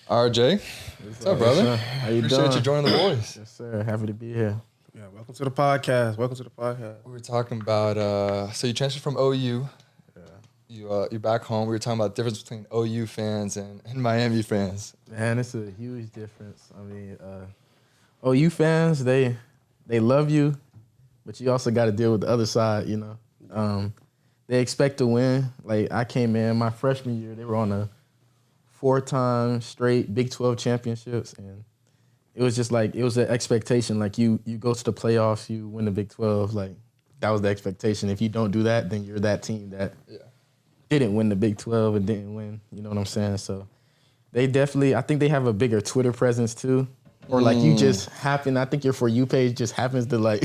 RJ, what's up, brother? How you Appreciate doing? you joining the boys. Yes, sir. Happy to be here. Yeah, welcome to the podcast. We were talking about so you transferred from OU. Yeah. You're back home. We were talking about the difference between OU fans and Miami fans. Man, it's a huge difference. I mean, OU fans, they love you, but you also got to deal with the other side, you know. They expect to win. Like, I came in my freshman year, they were on a 4-time straight Big 12 championships, and it was just like, it was an expectation. Like, you go to the playoffs, you win the Big 12. Like, that was the expectation. If you don't do that, then you're that team that didn't win the Big 12 and didn't win. You know what I'm saying? So they definitely, I think they have a bigger Twitter presence too. Or like you just happen, I think your For You page just happens to like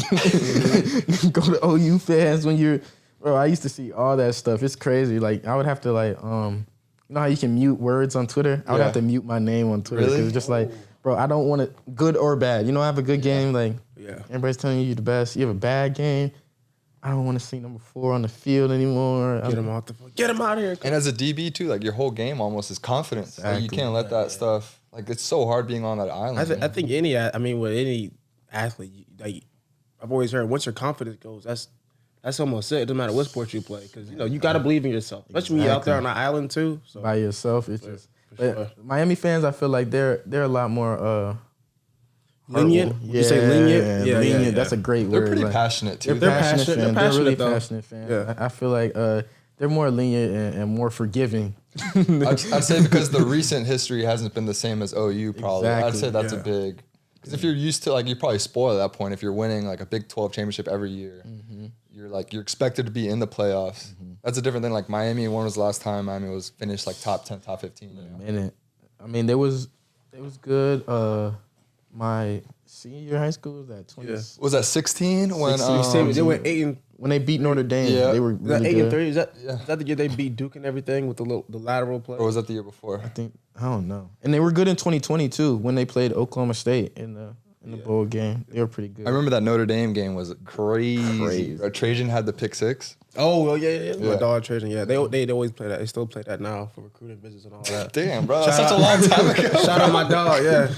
go to OU fans when you're, bro, I used to see all that stuff. It's crazy. Like I would have to like, you know how you can mute words on Twitter? I would have to mute my name on Twitter. Because it's just like, bro, I don't want it good or bad. You know, I have a good game. Like everybody's telling you you're the best. You have a bad game. I don't want to see number 4 on the field anymore. Get him out of here. And as a DB too, like your whole game almost is confidence. Exactly. Like, you can't let that stuff. Like it's so hard being on that island. I think with any athlete, like I've always heard, once your confidence goes, that's almost it. It doesn't matter what sport you play, because you got to believe in yourself, especially when you're out there on the island too. So. By yourself, it's just. But Miami fans, I feel like they're a lot more. Lenient? Yeah, you say lenient? Yeah, lenient. Yeah. That's a great word. They're pretty like, passionate too. They're passionate. They're really though. passionate fans. Yeah. I feel like they're more lenient and more forgiving. I'd say because the recent history hasn't been the same as OU probably. Exactly. I'd say that's a big. Because if you're used to, like, you're probably spoiled at that point. If you're winning like a Big 12 championship every year, you're expected to be in the playoffs. That's a different thing. Like Miami, when was the last time Miami was finished like top 10, top 15? You know? Minute. I mean, it was good. My senior year of high school was at 20. Was that 16 when they went 8 When they beat Notre Dame, they were really 8 and good. 3. Is that the year they beat Duke and everything with the lateral play? Or was that the year before? I don't know. And they were good in 2020 too when they played Oklahoma State in the bowl game. They were pretty good. I remember that Notre Dame game was crazy. Trajan had the pick 6. Oh, well, yeah. My dog Trajan, yeah. They always play that. They still play that now for recruiting visits and all that. Damn, bro. That's such a long time ago. Shout out my dog, yeah.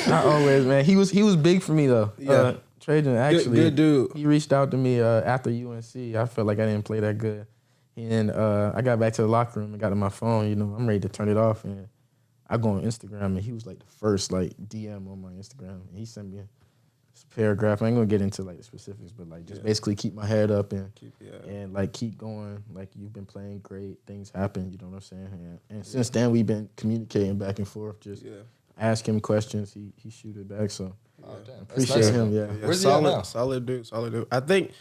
Not always, man. He was big for me though. Yeah. Trajan actually, good dude. He reached out to me after UNC. I felt like I didn't play that good, and I got back to the locker room and got to my phone. You know, I'm ready to turn it off, and I go on Instagram, and he was like the first like DM on my Instagram, and he sent me a paragraph. I ain't gonna get into like the specifics, but like just basically keep my head up and like keep going. Like you've been playing great, things happen. You know what I'm saying? And since then we've been communicating back and forth. Just ask him questions. He shoot it back. So. Appreciate him, yeah. Where's he at now? Solid dude. I think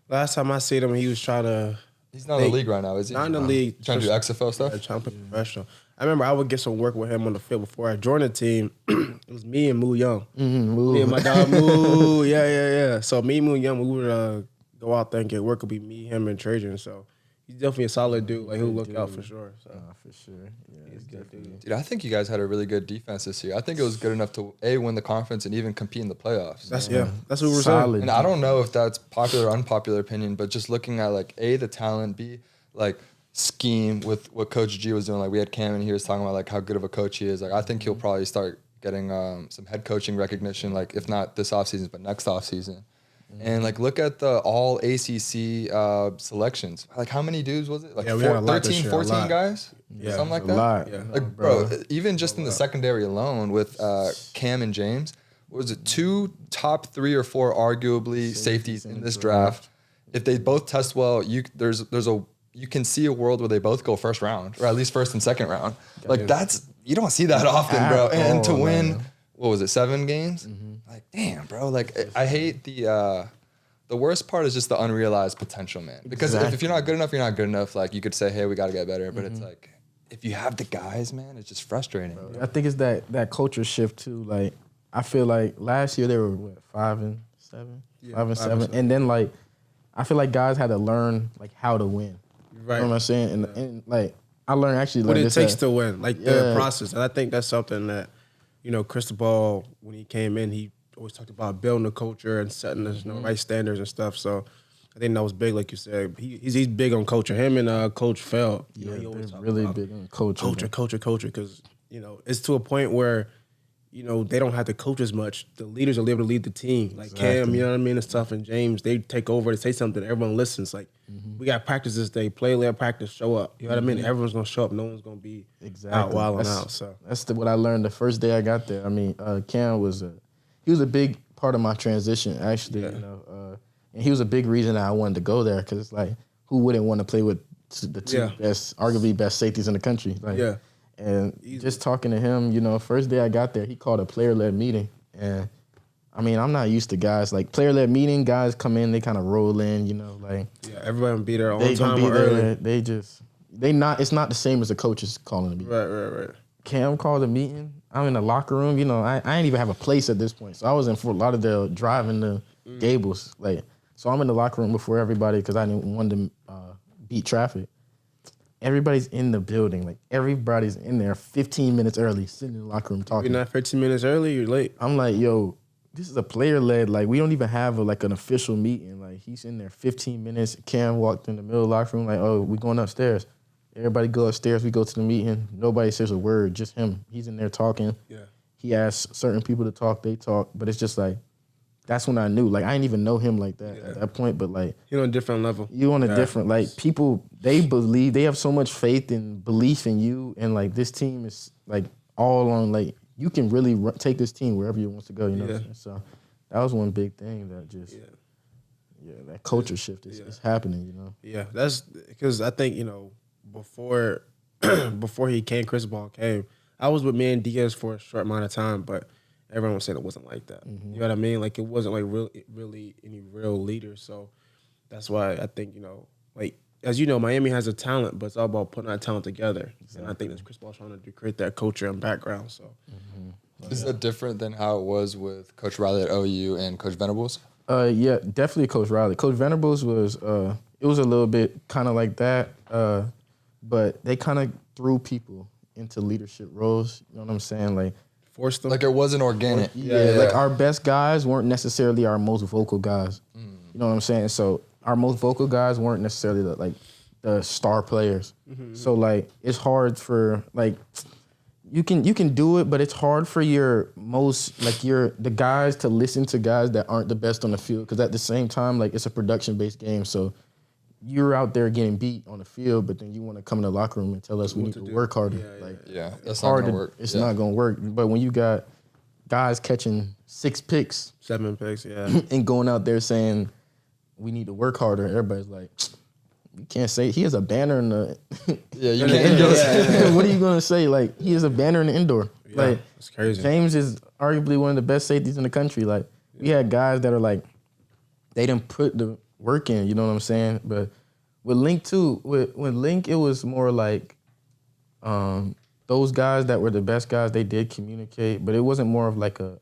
last time I seen him, he was trying to... He's not in the league right now, is he? Not in the league. Trying to do XFL stuff? Yeah, trying to play professional. I remember I would get some work with him on the field before I joined the team. It was me and Moo Young. Me and my dog Moo. Yeah. So me and Moo Young, we would go out there and get work. It would be me, him, and Trajan. So he's definitely a solid dude. Like, he'll look out for sure. So. For sure. Yeah, he's good dude. Dude, I think you guys had a really good defense this year. I think it was good enough to win the conference and even compete in the playoffs. That's what we're Solid. saying. And I don't know if that's popular or unpopular opinion, but just looking at like A, the talent, B, like scheme with what Coach G was doing. Like we had Cam in here was talking about like how good of a coach he is. Like I think he'll probably start getting some head coaching recognition, like if not this offseason, but next offseason. And like look at the all ACC selections. Like how many dudes was it? Like 13, 14 guys? Yeah, something like a that? lot. Yeah. Like bro, even just in the secondary alone with Cam and James, what was it 2 top 3 or 4 arguably safeties in this draft? If they both test well, you can see a world where they both go first round or at least first and second round. Like you don't see that often, bro. And to win, what was it, 7 games? Like, damn, bro. Like, I hate the worst part is just the unrealized potential, man. Because if you're not good enough, you're not good enough. Like, you could say, hey, we got to get better. But it's like, if you have the guys, man, it's just frustrating. I think it's that culture shift, too. Like, I feel like last year they were, 5-7? 5-7. And then, like, I feel like guys had to learn, like, how to win. Right. You know what I'm saying? And like, I learned actually what it takes that, to win, like the process. And I think that's something that, Cristobal, when he came in, he always talked about building a culture and setting the right standards and stuff. So I think that was big, like you said. He's big on culture. Him and Coach Feld, he always talk really about big on culture. Culture, because it's to a point where, they don't have to coach as much. The leaders are able to lead the team. Like Cam, you know what I mean, and stuff, and James, they take over to say something. Everyone listens. Like, we got practice this day. Play, let practice, show up. You know what I mean? Everyone's going to show up. No one's going to be out wilding out. So that's what I learned the first day I got there. I mean, Cam was a big part of my transition, actually. And he was a big reason that I wanted to go there because it's like, who wouldn't want to play with the two best, arguably best safeties in the country? Like, and just talking to him, first day I got there, he called a player-led meeting. And, I mean, I'm not used to guys. Like, player-led meeting, guys come in, they kind of roll in, like. Yeah, everybody be there on time or early. It's not the same as the coaches calling the meeting. Right. Cam called a meeting. I'm in the locker room. I ain't even have a place at this point. So I was in Fort Lauderdale driving to Gables. Like, so I'm in the locker room before everybody because I didn't want to beat traffic. Everybody's in the building. Like, everybody's in there 15 minutes early, sitting in the locker room talking. You're not 15 minutes early, you're late. I'm like, yo, this is a player-led. Like, we don't even have an official meeting. Like, he's in there 15 minutes. Cam walked in the middle of the locker room like, oh, we going upstairs. Everybody go upstairs. We go to the meeting. Nobody says a word, just him. He's in there talking. Yeah. He asks certain people to talk. They talk. But it's just like, that's when I knew. Like, I didn't even know him like that at that point. But, like. You're on a different level. You're on a different, like, people, they believe, they have so much faith and belief in you. And, like, this team is, like, all on, like, you can really take this team wherever you want to go, Yeah. So that was one big thing that just, that culture shift is happening, Yeah, that's because I think, before he came, Chris Ball came, I was with me and Diaz for a short amount of time, but everyone was saying it wasn't like that. You know what I mean? Like, it wasn't like really any real leaders. So that's why I think, like, as you know, Miami has a talent, but it's all about putting that talent together. Exactly. And I think that's Chris Ball trying to create that culture and background. So is that different than how it was with Coach Riley at OU and Coach Venables? Yeah, definitely Coach Riley. Coach Venables was it was a little bit kind of like that, but they kind of threw into leadership roles. You know what I'm saying? Like, forced them. Like, it wasn't organic. Like, our best guys weren't necessarily our most vocal guys. You know what I'm saying? So our most vocal guys weren't necessarily the star players. So, like, it's hard for, like, you can do it, but it's hard for the guys to listen to guys that aren't the best on the field, because at the same time, like, it's a production-based game. So you're out there getting beat on the field, but then you want to come in the locker room and tell us we need to work harder. That's not going to work. It's not going to work. But when you got guys catching 6 picks, 7 picks, and going out there saying we need to work harder, everybody's like, you can't say he has a banner in the you can't. What are you gonna say? Like, he has a banner in the indoor. Like, it's crazy. James is arguably one of the best safeties in the country. Like, we had guys that are like, they didn't put the work in. You know what I'm saying? But with Link too, with Link, it was more like those guys that were the best guys. They did communicate, but it wasn't more of like a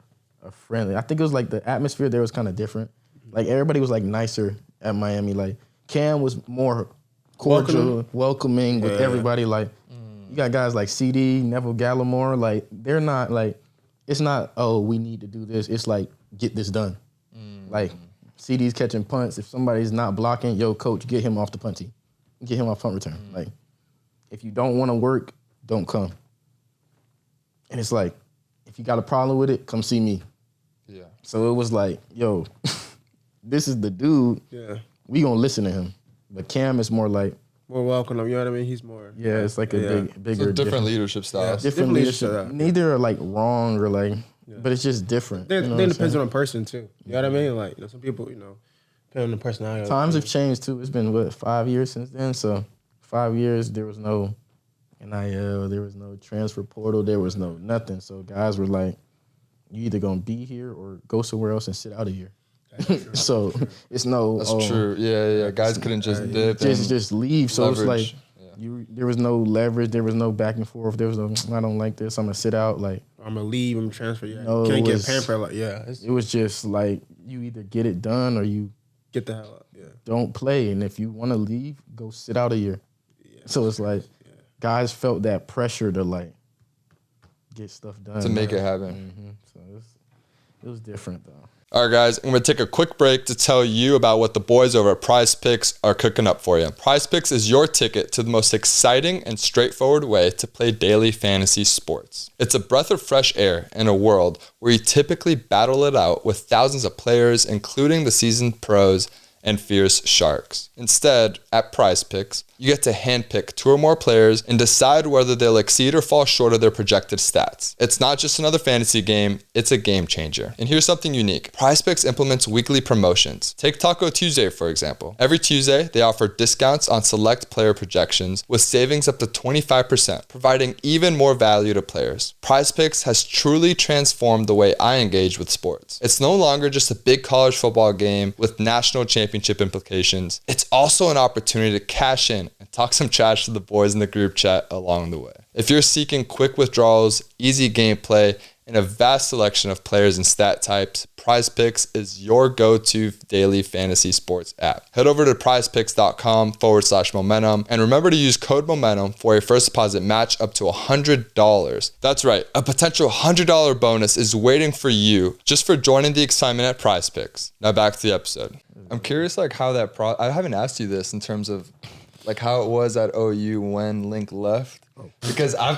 friendly. I think it was like the atmosphere there was kind of different. Like, everybody was like nicer at Miami. Like, Cam was more cordial, welcoming with everybody. Like, you got guys like CD, Neville Gallimore. Like, they're not like, it's not, oh, we need to do this. It's like, get this done. Like, CD's catching punts. If somebody's not blocking, yo, coach, get him off the punt team. Get him off punt return. Like, if you don't want to work, don't come. And it's like, if you got a problem with it, come see me. Yeah. So it was like, yo, this is the dude. Yeah. We gonna listen to him. But Cam is more like, more welcome. You know what I mean? He's more. Yeah, it's like a bigger, different leadership styles. Different leadership. Neither are like wrong or like, but it's just different. Then it depends on the person too. You know what I mean? Like, some people, depending on the personality. Times have changed too. It's been 5 years since then. So 5 years, there was no NIL, there was no transfer portal, there was no nothing. So guys were like, you either gonna be here or go somewhere else and sit out a year. So it's no. That's true. Yeah. Guys couldn't just dip. Just leave. So leverage. It's like there was no leverage. There was no back and forth. There was no, I don't like this. I'm gonna sit out. Like, I'm gonna leave. I'm transfer. Yeah. No, can't get pampered. Like, it was just like, you either get it done or you get the hell out. Yeah. Don't play. And if you want to leave, go sit out a year. Yeah, so it's like guys felt that pressure to like get stuff done. To make it happen. So It was different though. All right, guys, I'm going to take a quick break to tell you about what the boys over at PrizePicks are cooking up for you. PrizePicks is your ticket to the most exciting and straightforward way to play daily fantasy sports. It's a breath of fresh air in a world where you typically battle it out with thousands of players, including the seasoned pros and fierce sharks. Instead, at PrizePicks, you get to handpick 2 or more players and decide whether they'll exceed or fall short of their projected stats. It's not just another fantasy game, it's a game changer. And here's something unique. PrizePicks implements weekly promotions. Take Taco Tuesday, for example. Every Tuesday, they offer discounts on select player projections with savings up to 25%, providing even more value to players. PrizePicks has truly transformed the way I engage with sports. It's no longer just a big college football game with national championship implications. It's also an opportunity to cash in and talk some trash to the boys in the group chat along the way. If you're seeking quick withdrawals, easy gameplay, and a vast selection of players and stat types, PrizePicks is your go-to daily fantasy sports app. Head over to prizepicks.com/momentum and remember to use code momentum for a first deposit match up to $100. That's right, a potential $100 bonus is waiting for you just for joining the excitement at PrizePicks. Now back to the episode. I'm curious like how that I haven't asked you this in terms of like how it was at OU when Link left, because I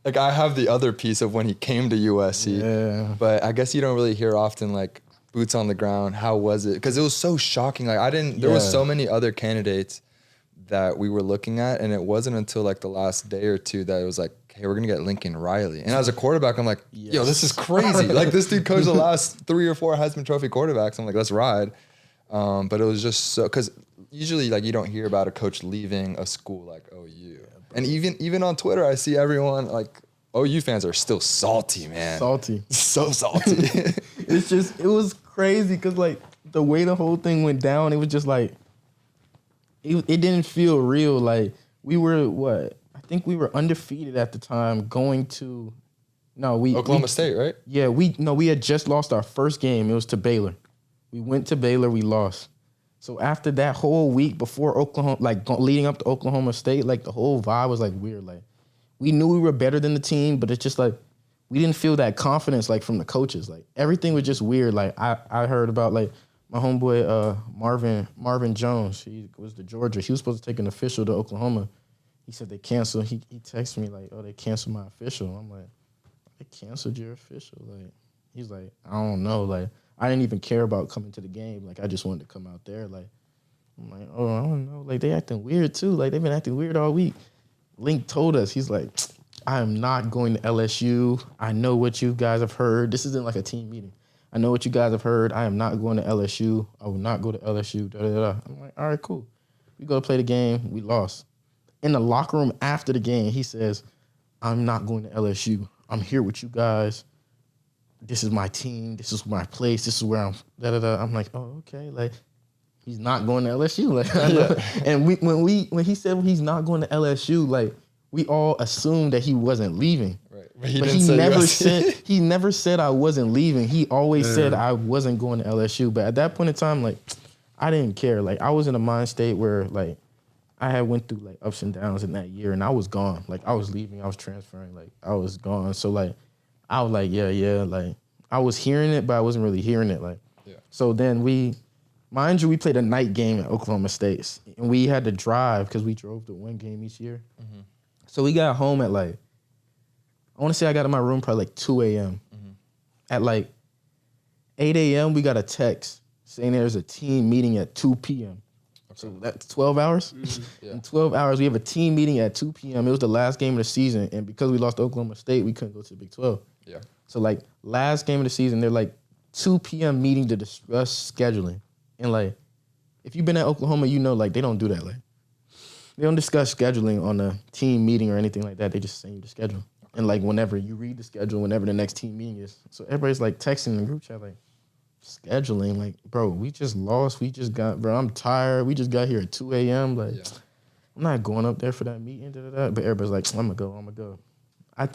have the other piece of when he came to USC, but I guess you don't really hear often like boots on the ground. How was it? Because it was so shocking. Like there was so many other candidates that we were looking at, and it wasn't until like the last day or two that it was like, hey, we're gonna get Lincoln Riley. And as a quarterback, I'm like, yo, this is crazy. Like this dude coached the last 3 or 4 Heisman Trophy quarterbacks. I'm like, let's ride. But it was just so, because usually like you don't hear about a coach leaving a school like OU. And even on Twitter, I see everyone like OU fans are still salty, man. Salty. So salty. It was crazy because like the way the whole thing went down, it was just like, it didn't feel real. Like we were, I think we were undefeated at the time Oklahoma State, right? Yeah, we had just lost our first game. It was to Baylor. We went to Baylor, we lost. So after that whole week before Oklahoma, like leading up to Oklahoma State, like the whole vibe was like weird. Like we knew we were better than the team, but it's just like we didn't feel that confidence like from the coaches. Like everything was just weird. Like I heard about like my homeboy Marvin Jones. He was to Georgia. He was supposed to take an official to Oklahoma. He said they canceled. He texted me like, oh, they canceled my official. I'm like, they canceled your official? Like he's like, I don't know. Like I didn't even care about coming to the game. Like, I just wanted to come out there. Like, I'm like, oh, I don't know. Like, they acting weird, too. Like, they've been acting weird all week. Link told us, he's like, I am not going to LSU. I know what you guys have heard. This isn't like a team meeting. I know what you guys have heard. I am not going to LSU. I will not go to LSU. Da, da, da. I'm like, all right, cool. We go to play the game. We lost. In the locker room after the game, he says, I'm not going to LSU. I'm here with you guys. This is my team. This is my place. This is where I'm. Da, da, da. I'm like, oh, okay. Like, he's not going to LSU. Like, and when he said he's not going to LSU, like, we all assumed that he wasn't leaving. Right. But he never said I wasn't leaving. He always said I wasn't going to LSU. But at that point in time, like, I didn't care. Like, I was in a mind state where, like, I had went through, like, ups and downs in that year, and I was gone. Like, I was leaving. I was transferring. Like, I was gone. So, like, I was like, yeah. Like, I was hearing it, but I wasn't really hearing it. Like, So then we played a night game at Oklahoma State, and we had to drive because we drove to one game each year. Mm-hmm. So we got home at like, I want to say I got in my room probably like 2 a.m. Mm-hmm. At like 8 a.m. we got a text saying there's a team meeting at 2 p.m. Okay. So that's 12 hours. Mm-hmm. In 12 hours, we have a team meeting at 2 p.m. It was the last game of the season, and because we lost to Oklahoma State, we couldn't go to the Big 12. Yeah. So like last game of the season, they're like 2 p.m. meeting to discuss scheduling, and like if you've been at Oklahoma, you know like they don't do that. Like they don't discuss scheduling on a team meeting or anything like that. They just send you the schedule, and like whenever you read the schedule, whenever the next team meeting is. So everybody's like texting in the group chat like scheduling, like bro, we just lost. We just got, bro. I'm tired. We just got here at 2 a.m. Like I'm not going up there for that meeting. Da, da, da. But everybody's like, I'm gonna go. I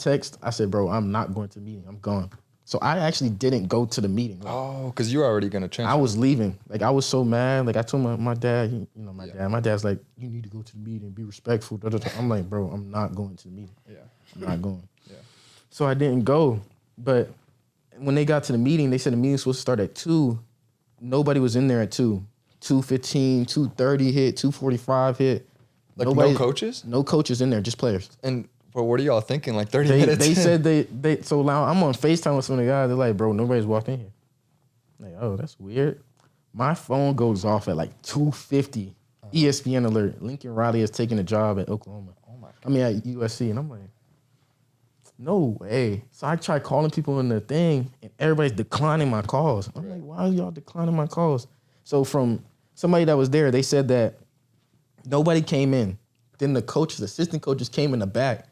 said, bro, I'm not going to the meeting. I'm gone. So I actually didn't go to the meeting. Like, because you were already going to transfer. I was leaving. Like, I was so mad. Like, I told my dad, dad. My dad's like, you need to go to the meeting. Be respectful. Da, da, da. I'm like, bro, I'm not going to the meeting. Yeah. I'm not going. Yeah. So I didn't go. But when they got to the meeting, they said the meeting was supposed to start at 2. Nobody was in there at 2. 2:15, 2:30 hit, 2:45 hit. Like no coaches? No coaches in there, just players. But what are y'all thinking? Like 30 minutes? They said they. So now I'm on FaceTime with some of the guys. They're like, bro, nobody's walked in here. I'm like, oh, that's weird. My phone goes off at like 2:50. ESPN alert. Lincoln Riley has taken a job at Oklahoma. Oh my God. I mean at USC, and I'm like, no way. So I try calling people in the thing, and everybody's declining my calls. I'm like, why are y'all declining my calls? So from somebody that was there, they said that nobody came in. Then the coaches, assistant coaches came in the back,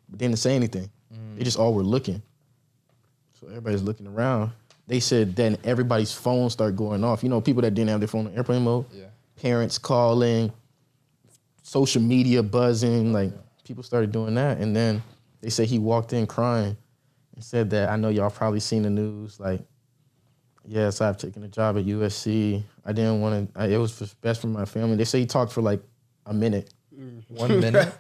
but didn't say anything. They just all were looking. So everybody's looking around. They said then everybody's phones start going off. You know, people that didn't have their phone on airplane mode. Yeah. Parents calling, social media buzzing. Like, people started doing that. And then they said he walked in crying and said that, I know y'all probably seen the news. Like, yes, I've taken a job at USC. I didn't want to, it was best for my family. They say he talked for like a minute. 1 minute?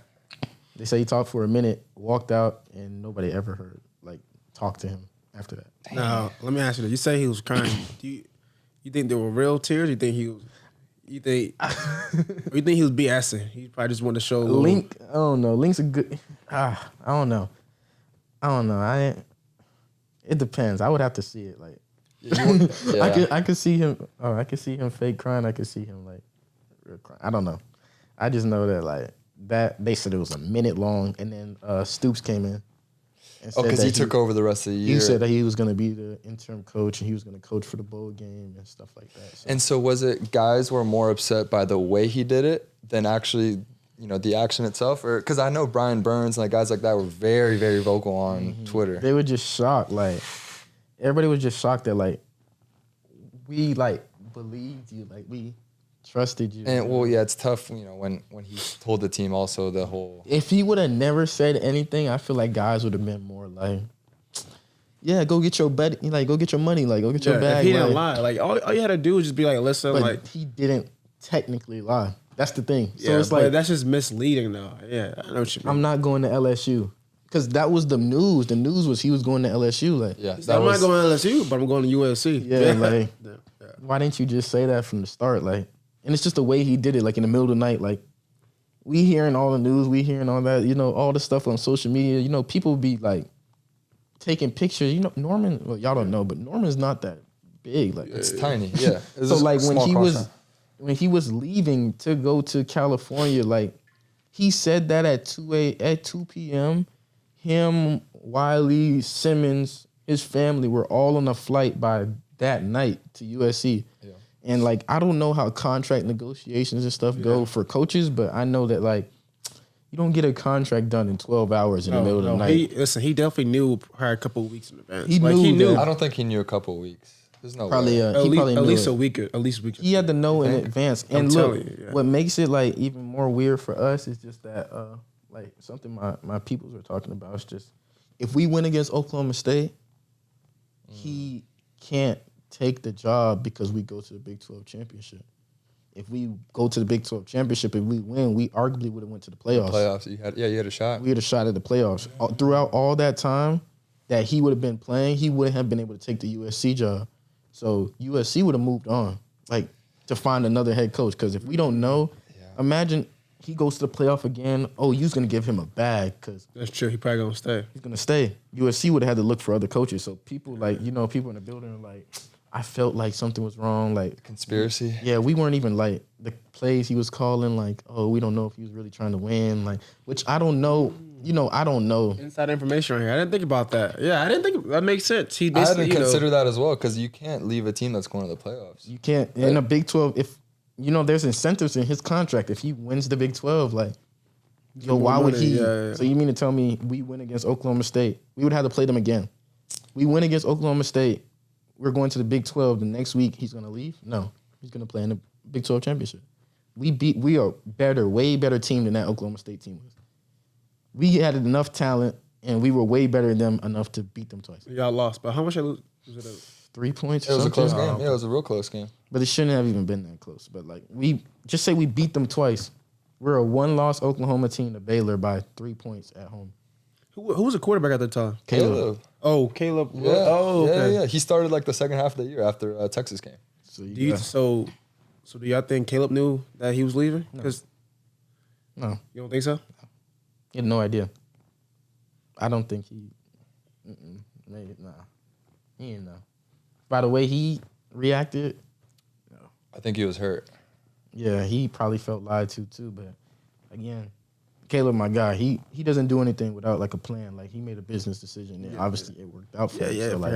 They say he talked for a minute, walked out, and nobody ever heard, like, talk to him after that. Now, let me ask you this. You say he was crying. Do you think there were real tears? You think he was, or you think he was BSing? He probably just wanted to show Link, I don't know. Link's a good, I don't know. It depends. I would have to see it, like. Yeah. I could see him. Oh, I could see him fake crying. I could see him like real crying. I don't know. I just know that like that they said it was a minute long, and then Stoops came in. Because he took over the rest of the year. He said that he was going to be the interim coach, and he was going to coach for the bowl game and stuff like that. So. And so was it guys were more upset by the way he did it than actually, you know, the action itself? Or because I know Brian Burns and like guys like that were very, very vocal on Twitter. They were just shocked. Like, everybody was just shocked that, like, we, like, believed you. Like, we trusted you. And, well, yeah, it's tough, you know, when he told the team also the whole... If he would have never said anything, I feel like guys would have been more like, yeah, go get your buddy. Like, go get your money. Like, go get your bag. If he didn't lie. Like, all you had to do was just be like, listen, but like... he didn't technically lie. That's the thing. So yeah, it's like... that's just misleading, though. Yeah, I know what you mean. I'm not going to LSU. Because that was the news. The news was he was going to LSU. Like, yeah, I'm not going to LSU, but I'm going to USC. Yeah, like, why didn't you just say that from the start? Like, and it's just the way he did it, like in the middle of the night. Like, we hearing all the news, we hearing all that, you know, all the stuff on social media. You know, people be like taking pictures. You know, Norman, well, y'all don't know, but Norman's not that big. Like, it's tiny, yeah. So like when he was leaving to go to California, like he said that at 2 p.m. Him, Wiley, Simmons, his family were all on a flight by that night to USC. Yeah. And, like, I don't know how contract negotiations and stuff go for coaches, but I know that, like, you don't get a contract done in 12 hours in the middle of the night. He definitely knew her a couple of weeks in advance. He knew. I don't think he knew a couple of weeks. There's no probably, way. At least a week. He had to know in advance. And look, what makes it, like, even more weird for us is just that, like, something my peoples were talking about is just, if we win against Oklahoma State, he can't take the job because we go to the Big 12 championship. If we go to the Big 12 championship, if we win, we arguably would have went to the playoffs. You had a shot. We had a shot at the playoffs. Throughout all that time that he would have been playing, he wouldn't have been able to take the USC job. So USC would have moved on, like, to find another head coach. Because if we don't know, imagine he goes to the playoff again. Oh, you's going to give him a bag. Cause that's true. He probably going to stay. He's going to stay. USC would have had to look for other coaches. So people, like, you know, people in the building are like, I felt like something was wrong. Like, conspiracy? Yeah, we weren't even, like, the plays he was calling, like, oh, we don't know if he was really trying to win. Like, which I don't know. You know, I don't know. Inside information right here. I didn't think about that. Yeah, I didn't think that makes sense. I didn't consider that as well because you can't leave a team that's going to the playoffs. You can't. In a Big 12, if, you know, there's incentives in his contract. If he wins the Big 12, like, so why would he? Yeah. So you mean to tell me we win against Oklahoma State? We would have to play them again. We win against Oklahoma State. We're going to the Big 12. The next week, he's going to leave? No. He's going to play in the Big 12 championship. We are better, way better team than that Oklahoma State team was. We had enough talent, and we were way better than them enough to beat them twice. Y'all lost, but how much I lose? Was it 3 points? It was a close game. Yeah, it was a real close game. But it shouldn't have even been that close. But, like, we just say we beat them twice. We're a one-loss Oklahoma team to Baylor by 3 points at home. Who was the quarterback at the time? Caleb. Oh, Caleb. Yeah. Oh, okay. Yeah. He started like the second half of the year after Texas came. So do y'all think Caleb knew that he was leaving? Because no, you don't think so? he had no idea. I don't think he. Maybe nah. He didn't know. By the way he reacted, I think he was hurt. yeah, he probably felt lied to too. But again, Caleb, my guy, he doesn't do anything without like a plan. Like he made a business decision, and obviously it worked out for him. So, like,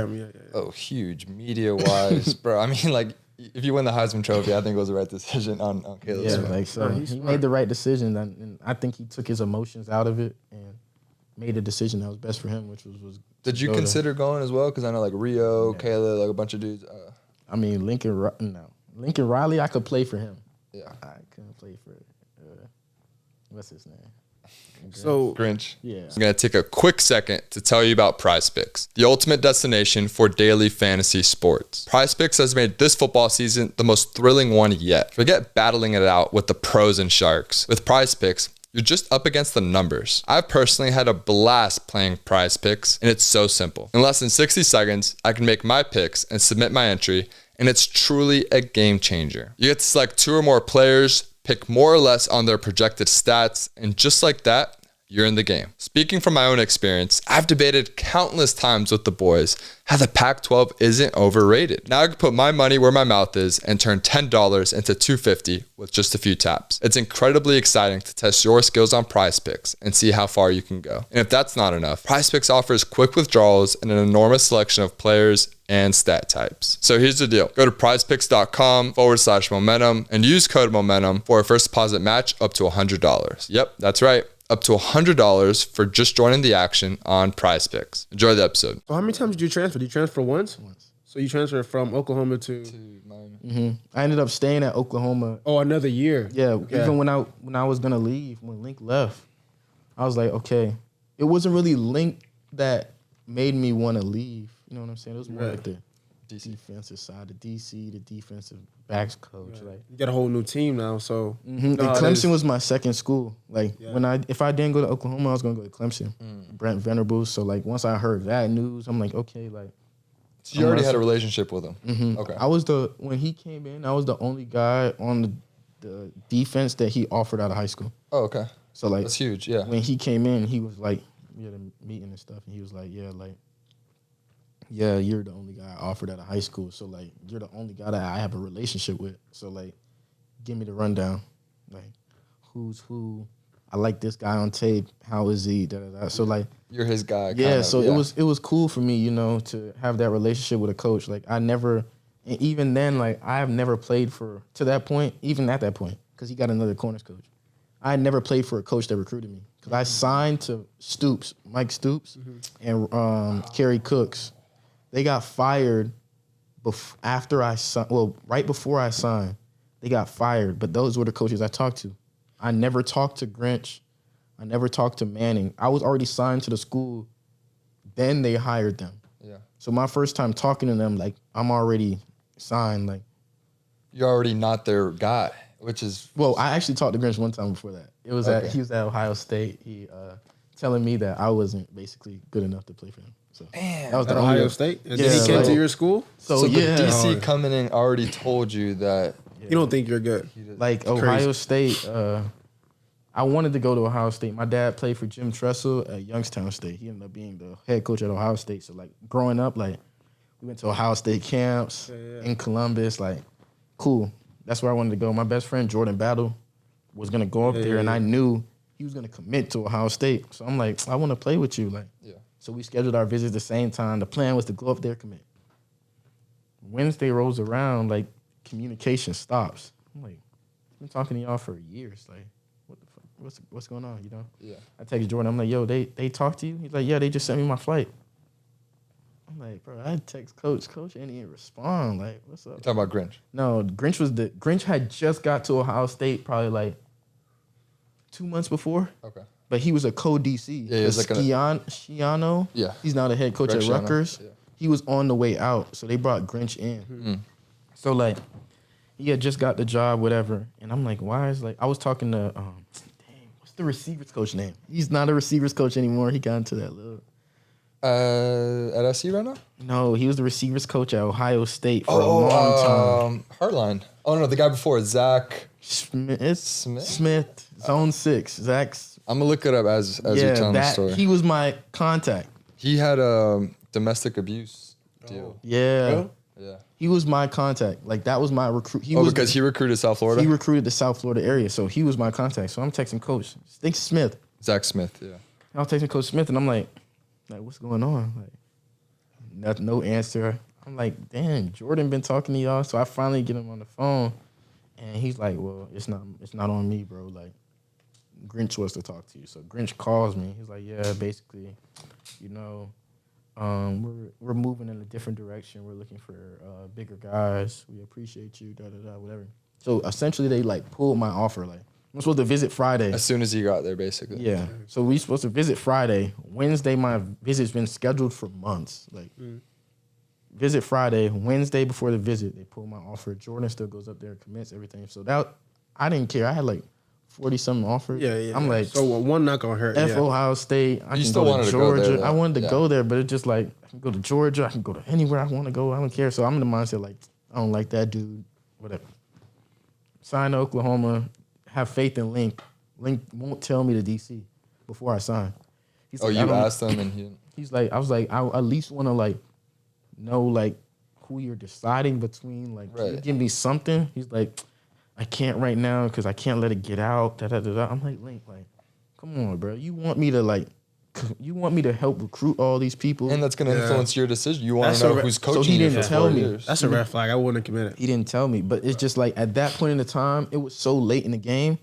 Oh, huge media wise, bro. I mean, like if you win the Heisman Trophy, I think it was the right decision on Caleb's yeah, part. like so he made the right decision, and I think he took his emotions out of it and made a decision that was best for him, which was. Did you consider going as well? Because I know like Rio, Caleb, like a bunch of dudes. I mean, Lincoln Riley, I could play for him. Yeah. I couldn't play for what's his name? So Grinch. Yeah. I'm going to take a quick second to tell you about PrizePicks, the ultimate destination for daily fantasy sports. PrizePicks has made this football season the most thrilling one yet. Forget battling it out with the pros and sharks. With PrizePicks, you're just up against the numbers. I've personally had a blast playing PrizePicks, and it's so simple. In less than 60 seconds, I can make my picks and submit my entry, and it's truly a game changer. You get to select 2 or more players, pick more or less on their projected stats, and just like that, you're in the game. Speaking from my own experience, I've debated countless times with the boys how the Pac-12 isn't overrated. Now I can put my money where my mouth is and turn $10 into $250 with just a few taps. It's incredibly exciting to test your skills on PrizePicks and see how far you can go. And if that's not enough, PrizePicks offers quick withdrawals and an enormous selection of players and stat types. So here's the deal. Go to prizepicks.com/momentum and use code momentum for a first deposit match up to $100. Yep, that's right. Up to $100 for just joining the action on PrizePicks. Enjoy the episode. how many times did you transfer? Did you transfer once? So you transferred from Oklahoma to Miami. Mm-hmm. I ended up staying at Oklahoma. Oh, another year. Yeah, even when I was gonna leave, when Link left, I was like, okay. It wasn't really Link that made me want to leave. You know what I'm saying? It was more like the defensive side, the DC, the defensive backs coach. Like You got a whole new team now, so and Clemson was my second school. Like if I didn't go to Oklahoma, I was gonna go to Clemson. Brent Vanderbilt. So like once I heard that news, I'm like, okay, like. So you already had a relationship with him. Mm-hmm. Okay. When he came in, I was the only guy on the defense that he offered out of high school. Oh, okay. So like That's huge. Yeah. when he came in, he was like, we had a meeting and stuff, and he was like, yeah, you're the only guy I offered out of high school. So like you're the only guy that I have a relationship with. So like give me the rundown. Like who's who? I like this guy on tape. How is he? Da, da, da. So like You're his guy. yeah, so it was cool for me, you know, to have that relationship with a coach. Like I never, and even then, like I've never played to that point, even at that point, because he got another corners coach. I had never played for a coach that recruited me because I signed to Mike Stoops, and Kerry Cooks. They got fired after I signed. Well, right before I signed, they got fired. But those were the coaches I talked to. I never talked to Grinch. I never talked to Manning. I was already signed to the school. Then they hired them. Yeah. So my first time talking to them, like I'm already signed. Like You're already not their guy, which is. well, I actually talked to Grinch one time before that. It was he was at Ohio State. He telling me that I wasn't basically good enough to play for him. So Damn. that was at Ohio State. And then he came to your school. So yeah, the DC coming in already told you that. You don't think you're good. Like Ohio State, I wanted to go to Ohio State. My dad played for Jim Tressel at Youngstown State. He ended up being the head coach at Ohio State. So like growing up, like we went to Ohio State camps in Columbus. Like cool. That's where I wanted to go. My best friend Jordan Battle was gonna go up there, and I knew he was gonna commit to Ohio State. So I'm like, I want to play with you. Like, so we scheduled our visits the same time. The plan was to go up there, commit. Wednesday rolls around, like communication stops. I'm like, I've been talking to y'all for years. Like, what the fuck? What's going on? You know? Yeah. I text Jordan. I'm like, yo, they talked to you? He's like, yeah, they just sent me my flight. I'm like, bro, I text Coach. Coach didn't even respond. Like, what's up? You're talking about Grinch. No, Grinch had just got to Ohio State probably like 2 months before. Okay. But he was a co-DC. Yeah, he was like Schiano. Yeah. He's now the head coach Greg at Schiano. Rutgers. Yeah. He was on the way out, so they brought Grinch in. So like, he had just got the job, whatever. And I'm like, why is like I was talking to what's the receivers coach name? He's not a receivers coach anymore. He got into that little At SC right now? No, he was the receivers coach at Ohio State for a long time. Hardline. Oh no, the guy before Zach Smith, Zone 6. Zach's. I'm gonna look it up as you're telling the story. He was my contact. He had a domestic abuse deal. Yeah. Well, Yeah. He was my contact. Like, that was my recruit. He recruited South Florida? He recruited the South Florida area, so he was my contact. So I'm texting Coach. Think Smith. Zach Smith, yeah. I was texting Coach Smith, and I'm like, what's going on? Like, no answer. I'm like, damn, Jordan been talking to y'all. So I finally get him on the phone, and he's like, well, it's not on me, bro. Like, Grinch was to talk to you. So Grinch calls me. He's like, yeah, basically, we're moving in a different direction. We're looking for bigger guys. We appreciate you, whatever. So essentially, they like pulled my offer. Like, I'm supposed to visit Friday. As soon as he got there, basically. Yeah. So we supposed to visit Friday. Wednesday, my visit's been scheduled for months. Like, visit Friday. Wednesday before the visit, they pulled my offer. Jordan still goes up there, commits everything. So I didn't care. I had like 40-something offers. Yeah. I'm like, so one not gonna hurt. Ohio State. I can still go wanted to to go Georgia. there, I wanted to yeah. go there, but it's just like, I can go to Georgia. I can go to anywhere I want to go. I don't care. So I'm in the mindset like, I don't like that dude. Whatever. Sign to Oklahoma. Have faith in Link. Link won't tell me to DC before I sign. He's like, you asked him and he didn't? He's like, I was like, I at least want to like know like who you're deciding between. Like, can you give me something? He's like, I can't right now because I can't let it get out. I'm like, Link, like, come on, bro. You want me to help recruit all these people? And that's going to influence your decision. You want to know who's coaching so he you didn't for tell 4 me. years. That's a red flag. I wouldn't have committed. He didn't tell me, but it's just like at that point in the time, it was so late in the game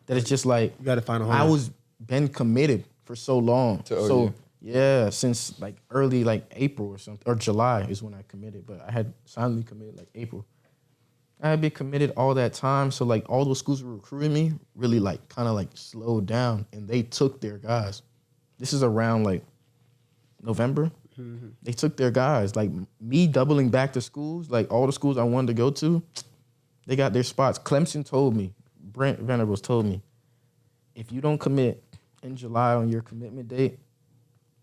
that it's just like You got to find a home. I was been committed for so long. To OU. So yeah, since like early like April or something, or July is when I committed, but I had silently committed like April. I had been committed all that time, so like all those schools were recruiting me really like kind of like slowed down, and they took their guys. This is around like November. Mm-hmm. They took their guys. Like me doubling back to schools, like all the schools I wanted to go to, they got their spots. Clemson told me, Brent Venables told me, if you don't commit in July on your commitment date,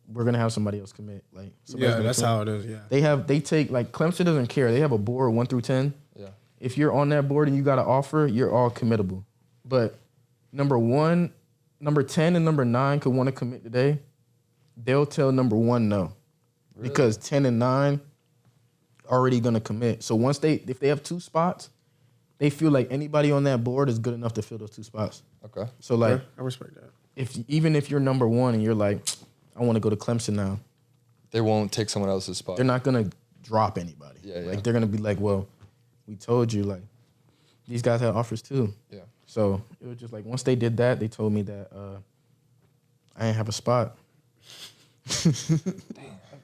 we're gonna have somebody else commit. Like, that's how it is. Yeah, they take like Clemson doesn't care. They have a board 1 through 10. Yeah. If you're on that board and you got an offer, you're all committable. But number 10 and number 9 could want to commit today. They'll tell number 1 no, because 10 and 9 already gonna commit. So if they have 2 spots, they feel like anybody on that board is good enough to fill those 2 spots. Okay. So like, I respect that. Even if you're number 1 and you're like, I want to go to Clemson now, They won't take someone else's spot. they're not gonna drop anybody. Yeah. Like they're gonna be like, well, we told you, like these guys had offers too. Yeah. So it was just like once they did that, they told me that I didn't have a spot. I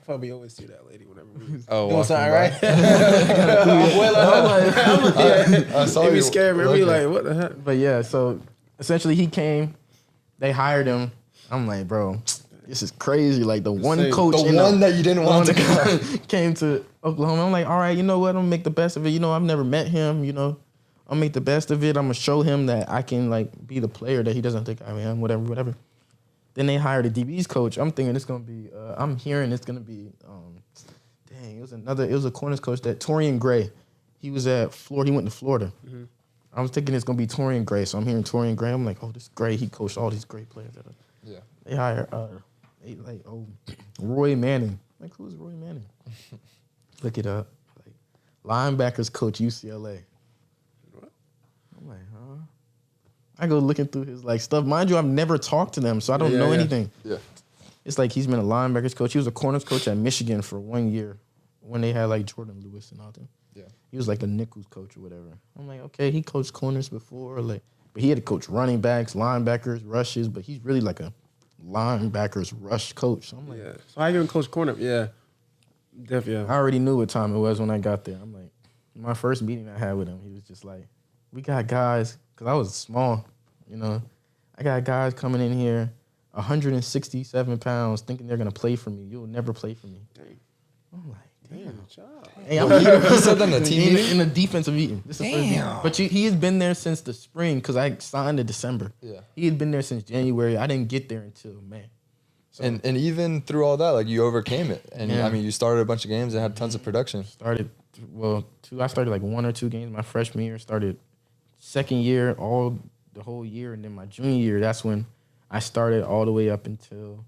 probably always see that lady whenever we Oh, something, right? I saw They be you scared. Me looking. like, what the heck? But yeah, so essentially he came, they hired him. I'm like, bro, this is crazy. Like the one same. coach, The one that you didn't want to go. came to Oklahoma. I'm like, all right, you know what? I'm gonna make the best of it. You know, I've never met him. You know, I'll make the best of it. I'm gonna show him that I can like be the player that he doesn't think I am. Whatever. Then they hired a DB's coach. I'm thinking it's gonna be. I'm hearing it's gonna be. It was a corners coach that Torian Gray. He was at Florida. He went to Florida. Mm-hmm. I was thinking it's gonna be Torian Gray. So I'm hearing Torian Gray. I'm like, oh, this is great. He coached all these great players. Yeah. They hire Roy Manning. Like, who's Roy Manning? Look it up. Like, linebackers coach UCLA. What? I'm like, huh? I go looking through his like stuff. Mind you, I've never talked to them, so I don't know anything. Yeah. It's like he's been a linebackers coach. He was a corners coach at Michigan for 1 year when they had like Jordan Lewis and all them. Yeah. He was like a nickels coach or whatever. I'm like, okay, he coached corners before, like, but he had to coach running backs, linebackers, rushes, but he's really like a linebackers rush coach. So I'm like, So how you gonna coach corner? Yeah. Definitely. I already knew what time it was when I got there. I'm like, my first meeting I had with him, he was just like, we got guys, because I was small, you know. I got guys coming in here, 167 pounds, thinking they're going to play for me. You'll never play for me. Dang. I'm like, damn. Good job. Hey, I'm here. He said that in a team meeting? In a defensive meeting. This is the first meeting. But he has been there since the spring because I signed in December. Yeah. He had been there since January. I didn't get there until May. So, And even through all that, like you overcame it. And Yeah. I mean, you started a bunch of games and had tons of production. I started like 1 or 2 games my freshman year. Started second year, the whole year, and then my junior year, that's when I started all the way up until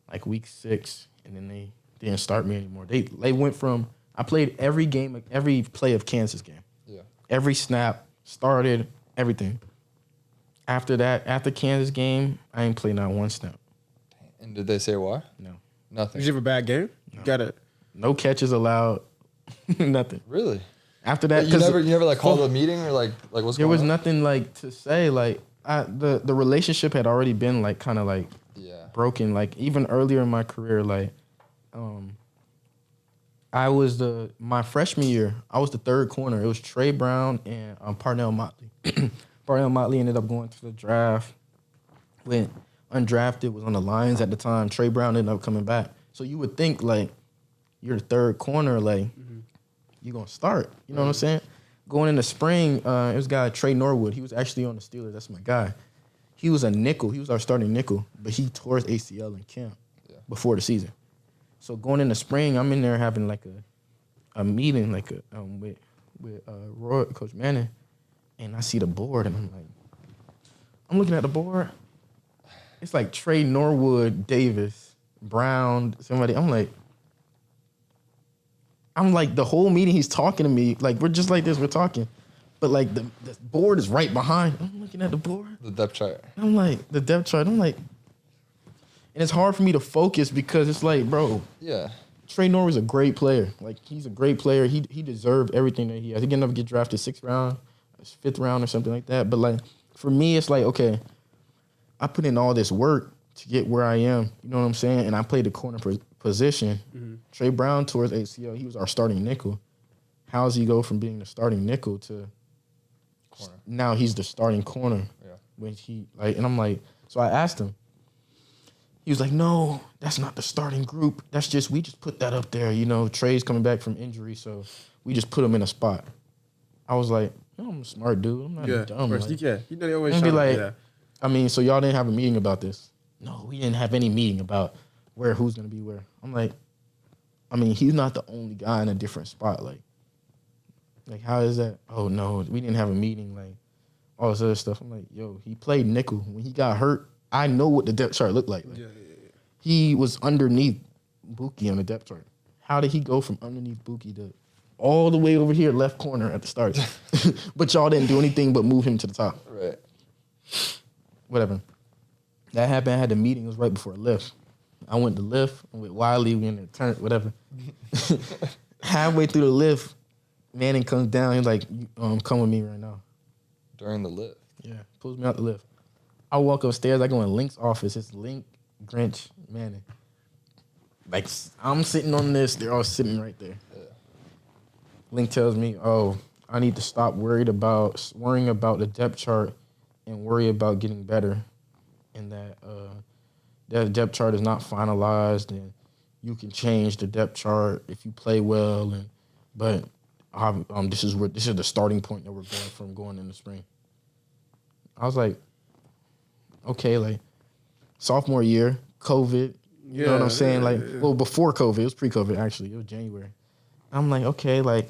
like week 6, and then they didn't start me anymore. They went from I played every play of Kansas game. Yeah. Every snap, started, everything. After that, after Kansas game, I ain't played not one snap. And did they say why? No. Nothing. Did you have a bad game? No. You got it. No catches allowed. Nothing. Really? After that, You never like called a meeting or like what's there going was on? nothing like to say. Like the relationship had already been like kind of like broken. Like even earlier in my career, like I was my freshman year, I was the third corner. It was Trey Brown and Parnell Motley. Parnell Motley ended up going to the draft. Went undrafted, was on the Lions at the time. Trey Brown ended up coming back. So you would think like you're the third corner, like you're gonna start. You know what I'm saying? Going in the spring, it was a guy Trey Norwood. He was actually on the Steelers. That's my guy. He was a nickel. He was our starting nickel, but he tore his ACL in camp before the season. So going in the spring, I'm in there having like a meeting like with Roy, Coach Manning, and I see the board, and I'm looking at the board. It's like Trey Norwood, Davis, Brown, somebody. I'm like the whole meeting he's talking to me, like we're just like this, we're talking. But like the board is right behind. I'm looking at the board. The depth chart. I'm like, the depth chart. I'm like, and it's hard for me to focus because it's like, bro. Yeah. Trey Norwood's a great player. Like he's a great player. He deserved everything that he has. He ended up get drafted 6th round, 5th round or something like that. But like for me, it's like, okay, I put in all this work to get where I am. You know what I'm saying? And I played the corner position. Mm-hmm. Trey Brown tore his ACL. He was our starting nickel. How does he go from being the starting nickel to corner? Now he's the starting corner. Yeah. When he and I'm like, so I asked him. He was like, no, that's not the starting group. We just put that up there. You know, Trey's coming back from injury, so we just put him in a spot. I was like, I'm a smart dude. I'm not dumb. First, like, you know, they always be like, that. I mean, so y'all didn't have a meeting about this? No, we didn't have any meeting about who's going to be where. I'm like, I mean, he's not the only guy in a different spot. Like how is that? Oh, no, we didn't have a meeting. Like, all this other stuff. I'm like, yo, he played nickel. When he got hurt, I know what the depth chart looked like. He was underneath Buki on the depth chart. How did he go from underneath Buki to all the way over here, left corner at the start? But y'all didn't do anything but move him to the top. Right. Whatever. That happened. I had the meeting. It was right before I left. I went to lift. I went Wiley. We in the turn, whatever. Halfway through the lift, Manning comes down. He's like, come with me right now. During the lift? Yeah. Pulls me out the lift. I walk upstairs. I go in Link's office. It's Link, Grinch, Manning. Like, I'm sitting on this. They're all sitting right there. Yeah. Link tells me, I need to stop worrying about the depth chart and worry about getting better. And that depth chart is not finalized, and you can change the depth chart if you play well. But this is the starting point that we're going in the spring. I was like, okay, like sophomore year, COVID. You know what I'm saying? Well, before COVID, it was pre-COVID actually. It was January. I'm like, okay, like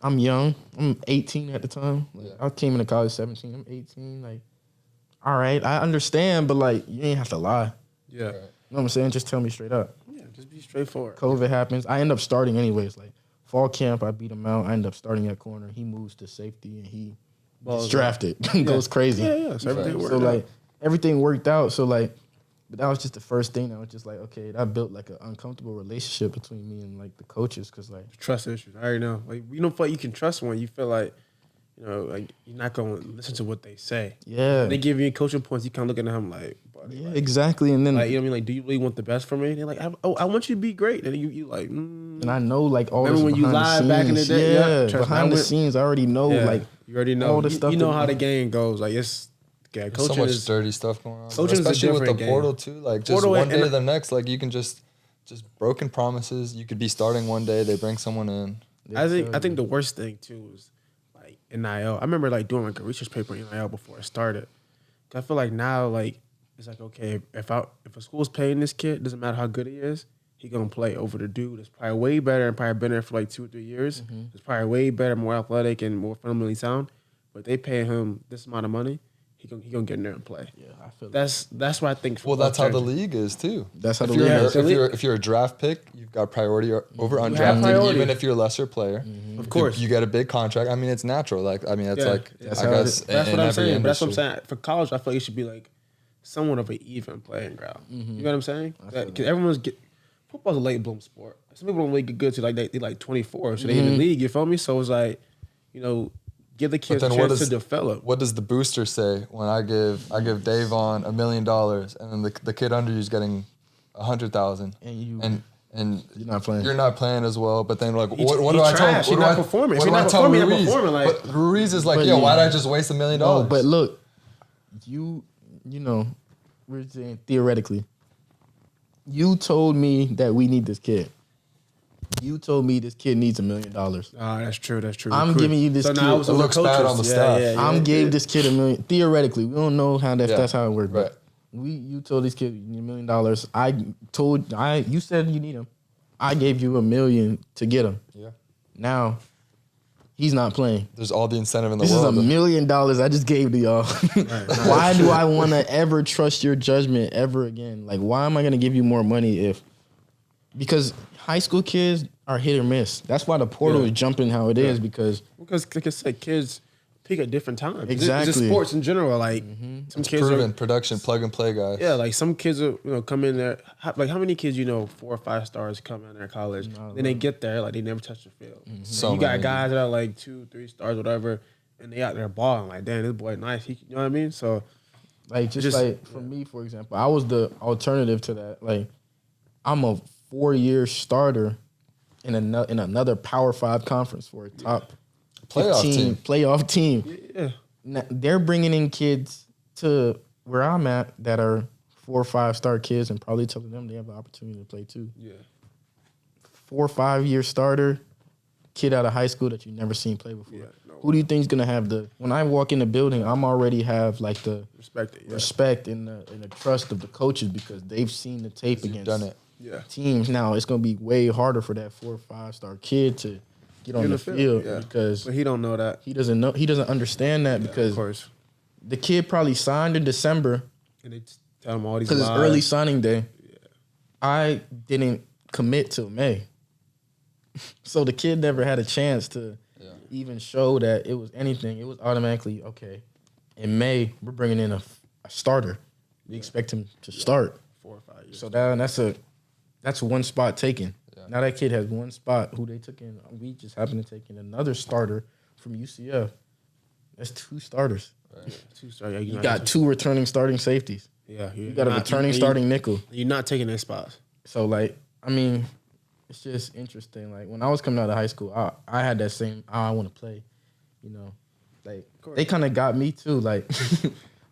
I'm young. I'm 18 at the time. I came into college 17. I'm 18. Like, all right, I understand, but like you ain't have to lie. Yeah. You know what I'm saying? Just tell me straight up. Yeah, just be straightforward. COVID happens. I end up starting anyways. Like fall camp, I beat him out. I end up starting at corner. He moves to safety and he gets drafted. Goes crazy. Yeah. So everything worked out. So like, but that was just the first thing. I was just like, okay, that built like an uncomfortable relationship between me and like the coaches, because like trust issues. I already know. Like you don't feel like you can trust one. You feel like, you know, like you're not gonna listen to what they say. Yeah. They give you coaching points. You kind of look at them like, buddy, yeah, like, exactly. And then like, you know what I mean? Like, do you really want the best for me? They're like, I want you to be great. And you like, And I know like all remember this when you lied back in the day? Yeah, behind the scenes, I already know like you already know all the stuff. You know how the game goes. Like it's. Yeah, there's so much dirty stuff going on. Coaching especially with the game. portal too. Like just one day to the next, like you can just broken promises. You could be starting one day, they bring someone in. I think the worst thing too is like NIL. I remember like doing like a research paper in NIL before I started. I feel like now like it's like, okay, if a school's paying this kid, doesn't matter how good he is, he gonna play over the dude that's probably way better and probably been there for like 2 or 3 years. It's probably way better, more athletic, and more fundamentally sound. But they pay him this amount of money, he gonna get in there and play. Yeah, I feel that's what I think. Well, that's how the league is too. That's how the If league you're, is. if you're a draft pick, you've got priority over have undrafted, priority. even if you're a lesser player. Of course, you get a big contract. I mean, it's natural. Like, I mean, it's like That's I how it guess is. that's in what I'm every saying. That's what I'm industry. saying. For college, I feel like it should be like somewhat of an even playing ground. You know what I'm saying? Because everyone's football's a late bloom sport. Some people don't really get good to like they like 24, so they in the league. You feel me? So it's like, you know, give the kids a chance to develop. What does the booster say when I give Davon $1 million and then the kid under you is getting 100,000 and you're not playing. You're not playing as well. But then like, what he's do I tell? trash. He's not performing. What do If I he's tell not performing, Ruiz? he's not performing, like- But Ruiz is like, But yo, yeah. why did I just waste $1 million? No, but look, you know, we're saying theoretically. You told me that we need this kid. You told me this kid needs $1 million. Oh, that's true. That's true. I'm giving you this so kid. now it's It on the looks bad coaches. on the staff. I'm gave this kid $1 million. Theoretically, we don't know how that's how it works. Right. But you told this kid you need $1 million. You said you need him. I gave you $1 million to get him. Yeah. Now he's not playing. There's all the incentive in the This is world. $1 million I just gave to y'all. Why do I want to ever trust your judgment ever again? Like, why am I going to give you more money because high school kids are hit or miss. That's why the portal is jumping how it is because like I said, kids peak at different times. Exactly. It's just sports in general. Like some kids Proven are, production, plug and play guys. yeah, like some kids are, come in there. Like how many kids 4 or 5 stars come in there college, then they get there like they never touch the field. So you got many. guys that are like 2, 3 stars, whatever, and they out there balling. Like, damn, this boy nice. You know what I mean? So like just like for me, for example, I was the alternative to that. Like I'm a 4-year starter in another Power 5 conference for a top playoff team. Yeah. Now, they're bringing in kids to where I'm at that are 4 or 5-star kids and probably telling them they have the opportunity to play too. Yeah. 4 or 5-year starter, kid out of high school that you've never seen play before. Yeah, no. Who do you think is gonna have when I walk in the building, I'm already have like the respect and the trust of the coaches because they've seen the tape against done it. teams. Now it's gonna be way harder for that 4 or 5-star kid to get on the field because but he don't know that. he doesn't understand that because Of course. the kid probably signed in December And they tell him all these because it's lies. early signing day. I didn't commit till May. So the kid never had a chance to even show that it was anything. It was automatically, okay, in May, we're bringing in a starter. We expect him to start. 4 or 5 years. So that's one spot taken. Yeah. Now that kid has one spot who they took in. We just happened to take in another starter from UCF. That's 2 starters. Right. 2 starters. You got 2 returning starting safeties. Yeah. You got a returning starting nickel. You're not taking their spots. So, like, I mean, it's just interesting. Like, when I was coming out of high school, I had that same, I want to play, Like, they kind of got me, too. Like,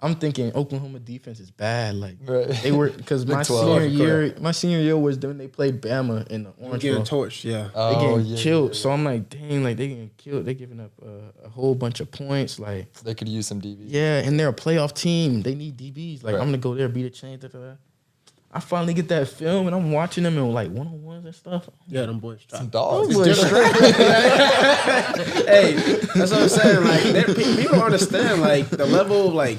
I'm thinking Oklahoma defense is bad. Like, they were, because my senior year was when they played Bama in the Orange Bowl. Getting torched, yeah. They getting killed. So I'm like, dang, like, they getting killed. They giving up a whole bunch of points. Like, They could use some DBs. yeah, and they're a playoff team. They need DBs. Like, I'm going to go there, beat a chain, I finally get that film, and I'm watching them in, like, one-on-ones and stuff. Yeah, them boys Some strapped. dogs. Hey, that's what I'm saying. Like, people understand, like, the level of, like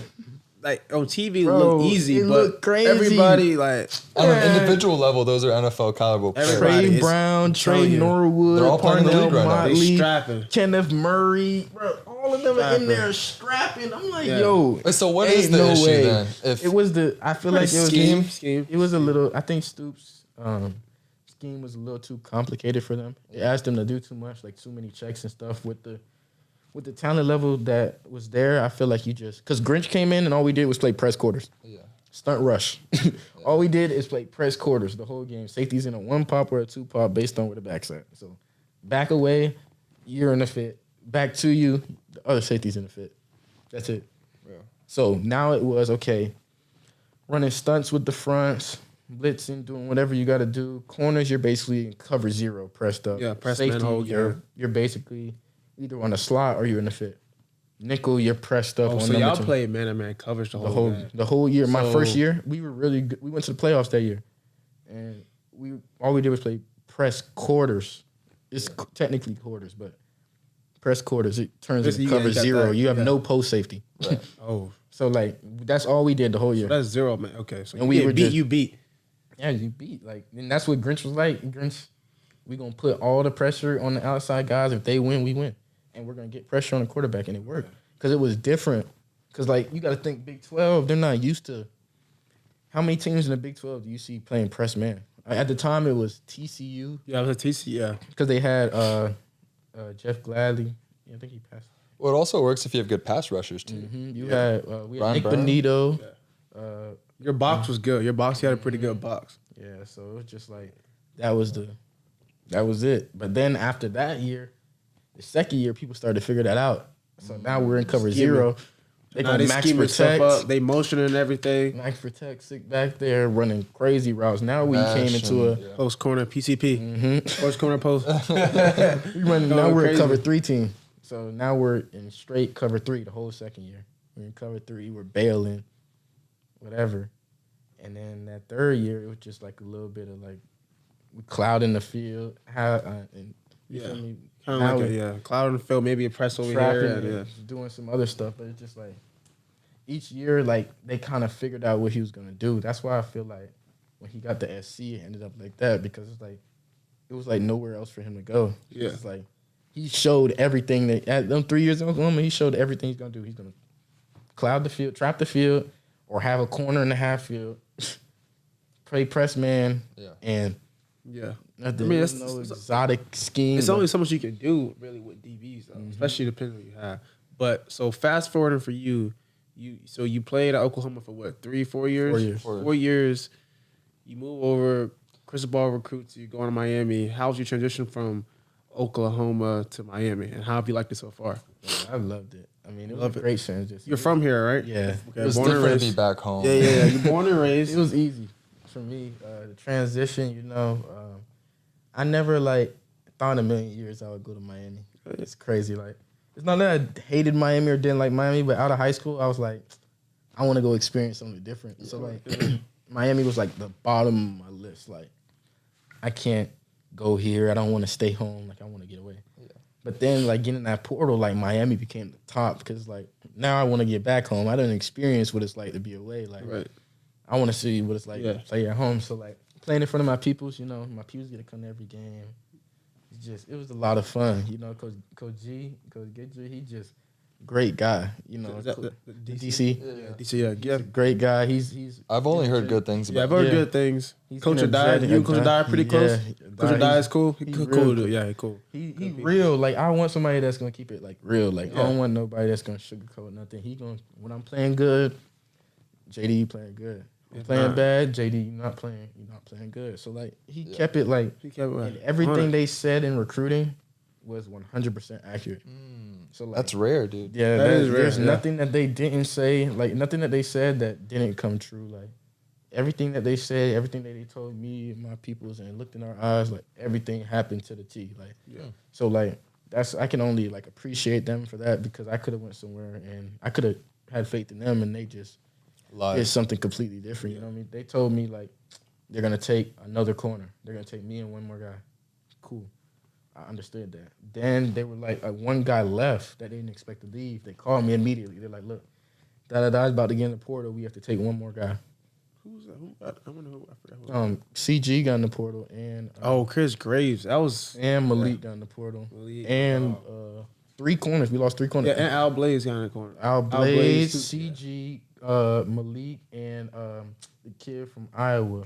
on TV look easy, but look crazy. Everybody, like, On an individual level, those are NFL caliber players. Everybody. Trey is Brown, Trey telling you. Norwood, They're all playing in the league right now. Motley, They strapping. Kenneth Murray, bro, all of them are in Strapping. there strapping. I'm like, Yeah. yo. So what ain't is the no issue way. then? If It was I feel like it was scheme. It was a little. I think Stoops' scheme was a little too complicated for them. It asked them to do too much, like too many checks and stuff with the talent level that was there. I feel like because Grinch came in and all we did was play press quarters. Yeah. Stunt rush. All we did is play press quarters the whole game. Safety's in a 1-pop or a 2-pop based on where the back's at. So back away, you're in the fit. Back to you, the other safety's in the fit. That's it. Yeah. So now it was, okay, running stunts with the fronts, blitzing, doing whatever you got to do. Corners, you're basically in cover 0 pressed up. Yeah, press Safety, man hold, you're basically either on a slot or you're in the fit. nickel, you're pressed up. Oh, on so number y'all two. played man-to-man coverage the whole year. My So- first year, we were really good. We went to the playoffs that year, and all we did was play press quarters. It's technically quarters, but press quarters. It turns Listen, into you cover got zero. that, You have yeah. no post safety. Right. Oh, So like that's all we did the whole year. so that's zero, man. Okay, so And we were just- you beat. Yeah, you beat and that's what Grinch was like. Grinch, we gonna put all the pressure on the outside guys. If they win, we win, and we're gonna get pressure on the quarterback, and it worked because it was different. Because like you got to think Big 12, they're not used to. How many teams in the Big 12 do you see playing press man? At the time, it was TCU Yeah, it was a TC. Yeah, because they had Jeff Gladly. Yeah, I think he passed. Well, it also works if you have good pass rushers too. You had we had Ron Nick Brown? Benito. your box was good. Your box, you had a pretty good box. Yeah, so it was just like that was it. But then after that year, the second year, people started to figure that out. So now we're in cover zero. They Now gonna they max scheming stuff protect, up. They motioning and everything. max protect, sit back there running crazy routes. Now we came into a Post corner PCP. Post corner post. we running. Now Going we're a crazy. cover 3 team. So now we're in straight cover 3 the whole second year. We're in cover 3. We're bailing, whatever. And then that third year, it was just like a little bit of like we clouding the field. And you feel me? Kind Now of like we- cloud on the field, maybe a press over trapping here. and Yeah. doing some other stuff, but it's just like each year, like they kind of figured out what he was gonna do. That's why I feel like when he got the SC, it ended up like that because it's like it was like nowhere else for him to go. Yeah. It's like he showed everything that at them 3 years in Oklahoma, he showed everything he's gonna do. He's gonna cloud the field, trap the field, or have a corner in the half field, play press man, Yeah. and Yeah. nothing. I mean, There's it's- no it's- exotic scheme. It's only so much you can do really with DBs, though, especially depending on what you have. But so fast forwarding for you played at Oklahoma for what, 3-4 years? 4 years. 4 years. You move over. Crystal Ball recruits you, going to Miami. How's your transition from Oklahoma to Miami, and how have you liked it so far? I loved it. I mean, it Love was a it. great transition. You're from here, right? Yeah. Okay, It was born and different to raised. be back home. Yeah. You're born and raised. It was easy for me. The transition, I never thought in a million years I would go to Miami. It's crazy. Like, it's not that I hated Miami or didn't like Miami, but out of high school, I was like, I want to go experience something different. So like, Miami was like the bottom of my list. Like, I can't go here. I don't want to stay home. Like, I want to get away. Yeah. But then, like, getting that portal, like, Miami became the top because, like, now I want to get back home. I didn't experience what it's like to be away. Like, Right. I want to see what it's like Yeah. to play at home. So, like, playing in front of my peoples, my peoples get to come to every game. It was a lot of fun. Coach Gidger, he just great guy. Is that the DC. Yeah, DC, yeah. Great guy. He's I've only heard good things Yeah, I've about heard Yeah. good things. He's Coach been Adai, energetic. you and Coach Adai are pretty close? Coach Adai is cool? he's Cool, real dude. cool. Yeah, cool. He real. Like, I want somebody that's gonna keep it like real. Like, I don't want nobody that's gonna sugarcoat nothing. When I'm playing good, JD, you playing good. I'm playing bad, JD, you're not playing good. So like he kept it like He kept it and everything they said in recruiting was 100% accurate. So like, That's rare, dude. yeah, That is rare, there's yeah. nothing that they didn't say, like nothing that they said that didn't come true. Like everything that they said, everything that they told me and my peoples and looked in our eyes, like everything happened to the T. Like so like I can only like appreciate them for that because I could have went somewhere and I could have had faith in them and they just Live. it's something completely different. You know what I mean? They told me like they're gonna take another corner. They're gonna take me and one more guy. Cool. I understood that. Then they were like one guy left that they didn't expect to leave. They called me immediately. They're like, look, is about to get in the portal. We have to take one more guy. Who was that? I wonder who. I forgot who. CG got in the portal and Chris Graves. That was and Malik got in the portal. Malik, And 3 corners. We lost 3 corners. and Al Blaze got in the corner. Al Blaze, too. CG, Malik, and the kid from Iowa.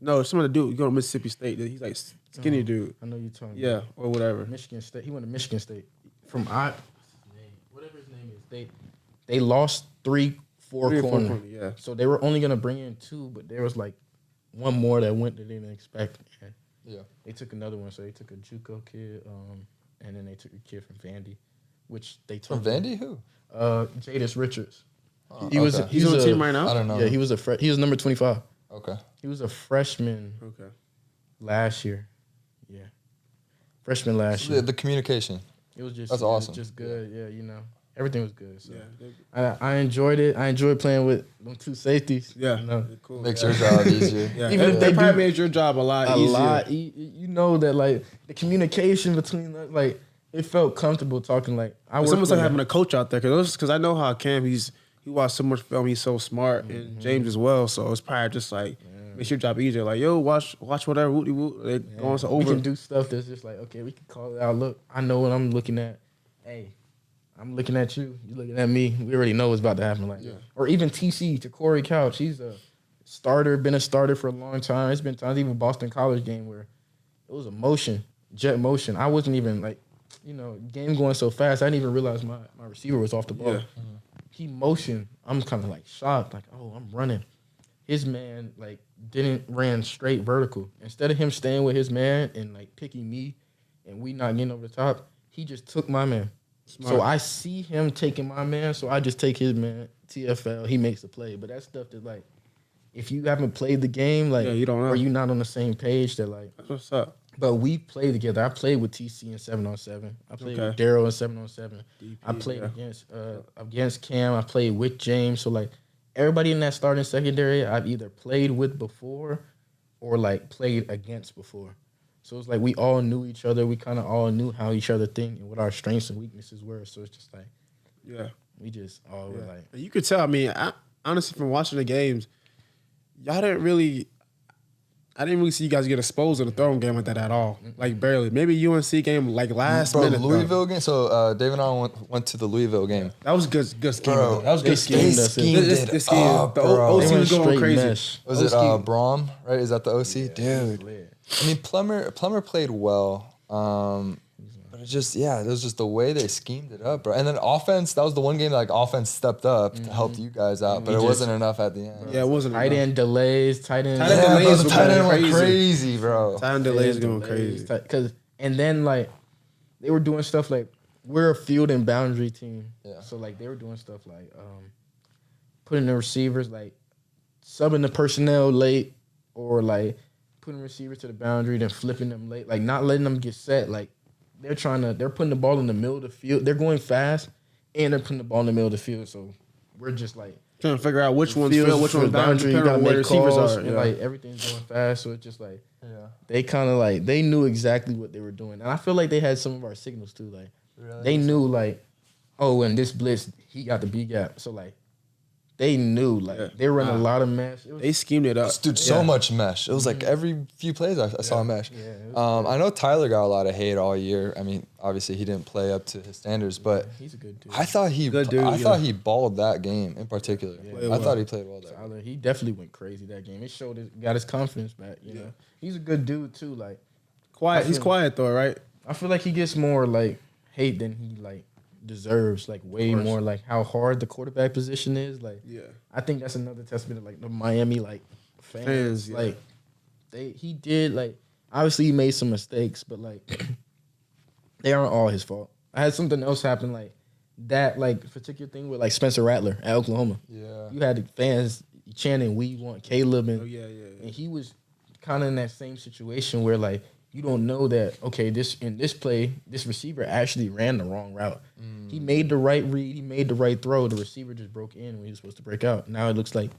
No, some of the dude. You go to Mississippi State. He's like skinny dude. I know you're talking. Yeah, or whatever. Michigan State. He went to Michigan State from whatever his name is. They lost 3-4 3 or 4 corner. corner, yeah. So they were only gonna bring in 2, but there was like one more that went that they didn't expect. And Yeah. they took another one. So they took a JUCO kid, and then they took a kid from Vandy, which they took From Vandy, who? Jadis Richards. Oh, He was okay. He's on the team right now. I don't know. Yeah, he was he was number 25. Okay. He was a freshman Okay. last year. Yeah, freshman last year. The communication. It was just That's it was awesome. just good. Yeah, everything was good. So I enjoyed it. I enjoyed playing with them two safeties. Yeah, you know? cool. Makes your job easier. Yeah, Even if they they probably do made your job a lot easier. You know that like the communication between like it felt comfortable talking. Like It's almost like having a coach out there because I know how Cam he watched so much film. He's so smart, and James as well. So it's probably just like makes your job easier. Like yo, watch whatever. Wooty woot. They going so over. We can do stuff that's just like okay, we can call it out. Look, I know what I'm looking at. Hey, I'm looking at you. You looking at me. We already know what's about to happen. Like or even TC to Corey Couch. He's a starter. Been a starter for a long time. It's been times even Boston College game where it was a jet motion. I wasn't even like. Game going so fast, I didn't even realize my receiver was off the ball. Yeah. He motioned. I'm kind of like shocked, like, oh, I'm running. His man like ran straight vertical. Instead of him staying with his man and like picking me and we not getting over the top, he just took my man. Smart. So I see him taking my man, so I just take his man, TFL, he makes the play. But that stuff that like, if you haven't played the game, like, you don't know. Or you not on the same page, that like, that's what's up. But we played together. I played with TC in 7-on-7. I played with Daryl in 7-on-7. I played against Cam. I played with James. So like everybody in that starting secondary, I've either played with before or like played against before. So it's like we all knew each other. We kind of all knew how each other think and what our strengths and weaknesses were. So it's just like, we just all were like. You could tell. I mean, honestly, from watching the games, y'all didn't really. I didn't really see you guys get exposed in the throwing game like that at all. Like, barely. Maybe UNC game, like, last minute. Louisville game? So, Dave and I went to the Louisville game. That was good scheme. Bro, that was good scheme. They schemed it up, the bro. OC was going crazy. Mesh. Was it Braum, right? Is that the OC? Dude. I mean, Plummer played well. But it's just, it was just the way they schemed it up, bro. And then offense, that was the one game that like offense stepped up to help you guys out, but it wasn't enough at the end. Yeah, it wasn't tight enough. end delays, tight end delays. The tight end went crazy, bro. Tight end delays going crazy. And then like they were doing stuff like we're a field and boundary team. Yeah. So like they were doing stuff like putting the receivers like subbing the personnel late or like putting receivers to the boundary then flipping them late, like not letting them get set, like they're putting the ball in the middle of the field. They're going fast, and they're putting the ball in the middle of the field. So we're just like trying to figure out which one's field, which one's boundary. You gotta where the receivers are. And like everything's going fast. So it's just like they kind of like they knew exactly what they were doing, and I feel like they had some of our signals too. Like they knew like, oh, in this blitz he got the B gap. So like they knew like they run a lot of mesh. They schemed it up. Dude, so much mesh. It was like every few plays I saw mesh. I know Tyler got a lot of hate all year. I mean, obviously he didn't play up to his standards, but he's a good dude. I thought he balled that game in particular. I thought he played well that game. He definitely went crazy that game. It showed got his confidence back. You know, he's a good dude too. Like quiet. He's quiet though, right? I feel like he gets more like hate than he like deserves, like way more, like how hard the quarterback position is. Like, I think that's another testament of like the Miami like fans. Like, he did like obviously he made some mistakes, but like they aren't all his fault. I had something else happen like that, like particular thing with like Spencer Rattler at Oklahoma. Yeah, you had the fans chanting, "We want Caleb," and and he was kind of in that same situation where like. You don't know that, okay, in this play, this receiver actually ran the wrong route. He made the right read. He made the right throw. The receiver just broke in when he was supposed to break out. Now it looks like,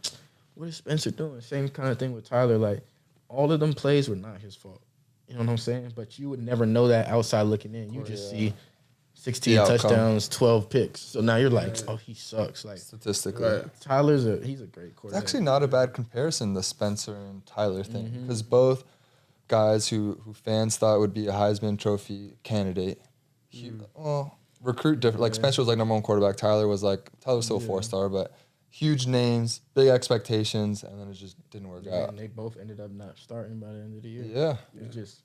what is Spencer doing? Same kind of thing with Tyler. Like, all of them plays were not his fault. You know what I'm saying? But you would never know that outside looking in. You just see 16 touchdowns, 12 picks. So now you're like, oh, he sucks. Like statistically. Tyler's he's a great quarterback. It's actually not a bad comparison, the Spencer and Tyler thing, because both guys who fans thought would be a Heisman Trophy candidate. Recruit different. Like Spencer was like number one quarterback. Tyler was still a 4-star, but huge names, big expectations, and then it just didn't work out. And they both ended up not starting by the end of the year. Yeah. It just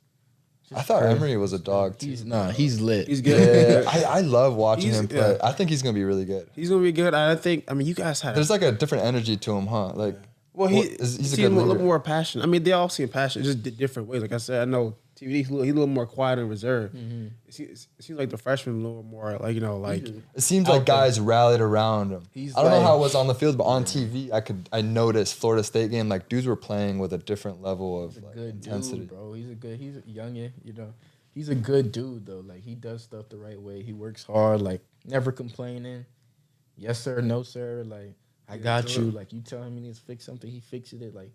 I thought Emery was a dog too. He's lit. He's good. Yeah, I love watching him play. Yeah. I think he's gonna be really good. He's gonna be good. You guys had. There's like a different energy to him, huh? Like. Well, he's a little more passion. I mean, they all seem passionate, just different ways. Like I said, I know TVD, he's a little more quiet and reserved. It seems like the freshman a little more, like, like... It seems like guys rallied around him. I don't know how it was on the field, but on TV, I noticed Florida State game, like, dudes were playing with a different level of like, intensity. Dude, bro. He's a youngin', he's a good dude though. Like he does stuff the right way. He works hard. Like never complaining. Yes sir, no sir. Like I got you. Like you tell him he needs to fix something, he fixes it. Like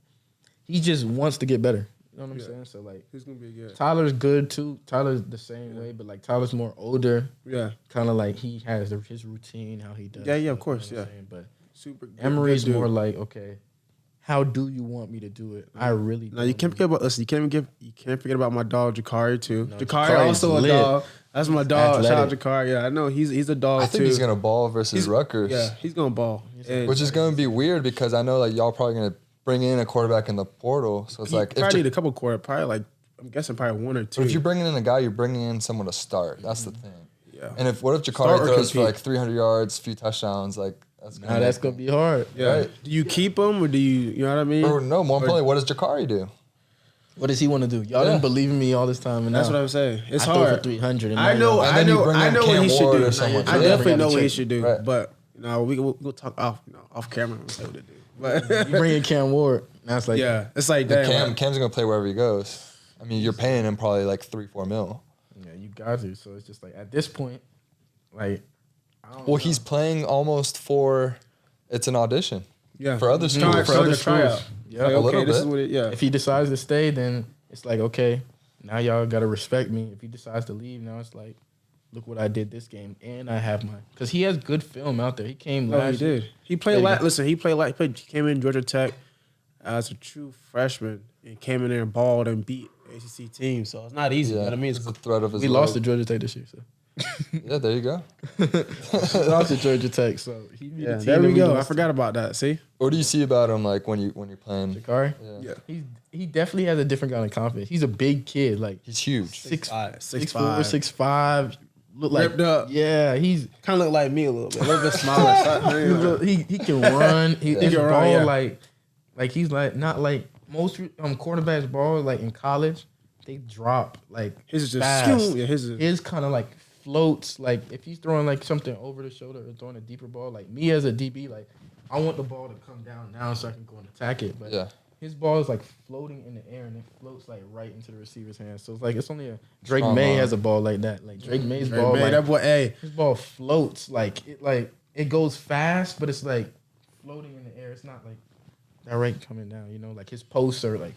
he just wants to get better. You know what I'm saying? So like he's gonna be good. Tyler's good too. Tyler's the same way, but like Tyler's more older. Yeah, kind of like he has his routine, how he does. Yeah, of course, But super. Good, Emery's more like, okay, how do you want me to do it? I really. No, you can't forget about. Listen, you can't forget about my dog Jakari too. No, Jakari also a dog. That's my dog. Athletic. Shout out Jakari. Yeah, I know he's a dog I think too. he's gonna ball versus Rutgers. Yeah, he's gonna ball. Which is gonna be weird because I know like y'all probably gonna bring in a quarterback in the portal. So it's like probably need a couple quarter. Probably like I'm guessing probably one or two. But if you're bringing in a guy, you're bringing in someone to start. That's the thing. Yeah. And what if Start Jakari or throws for compete. like 300 yards, few touchdowns? Like that's gonna be hard. Yeah. Right. Do you keep him or do you know what I mean? Or no, more importantly, what does Jakari do? What does he want to do? Y'all didn't believe in me all this time, and That's now what I'm saying. It's I throw hard. for 300. And I now know. y'all- And I then you know. bring I in know what Cam he should Ward do. or someone. I Yeah. definitely know what he Check. should do. Right. But no, we'll talk off camera and say what to do. But You bring in Cam Ward. Now it's like, yeah, it's like And damn. Cam's gonna play wherever he goes. I mean, you're paying him probably like 3-4 mil. yeah, you got to. So it's just like at this point, like, I don't Well, know. he's playing almost for. It's an audition. Yeah, For other schools. For For other other tryout. schools. Yeah, Yeah, like, a okay, little this is bit. what it. Yeah, If he decides to stay, then it's like, okay, now y'all got to respect me. If he decides to leave, now it's like, look what I did this game, and I have my because he has good film out there. He came no, he last year. did. He played. Yeah, Listen, he came in Georgia Tech as a true freshman and came in there and balled and beat ACC teams. So it's not easy. Yeah, But I mean, it's a threat of his. We lost to life. Georgia Tech this year, so Yeah, there you go. we lost to Georgia Tech. So he beat yeah, the team there that we go. I lost to. forgot about that. See, What do you see about him like when you're playing? Jakari. Yeah. He definitely has a different kind of confidence. He's a big kid, like He's huge. 6'5", 6'4", 6'5". Look like Ripped up. Yeah, he's kind of look like me a little bit. A little bit smaller. he can run. He can ball run, yeah. like he's like not like most quarterbacks ball like in college. They drop like His is just fast. yeah. His kind of like floats. Like if he's throwing like something over the shoulder or throwing a deeper ball, like me as a DB, like I want the ball to come down now so I can go and attack it. But Yeah. his ball is like floating in the air and it floats like right into the receiver's hands. So it's like it's only a Drake Strong May arm. has a ball like that. Like Drake May's Hey, ball, man, like, that boy, hey, his ball floats like it goes fast, but it's like floating in the air. It's not like direct coming down. You know, like his posts are like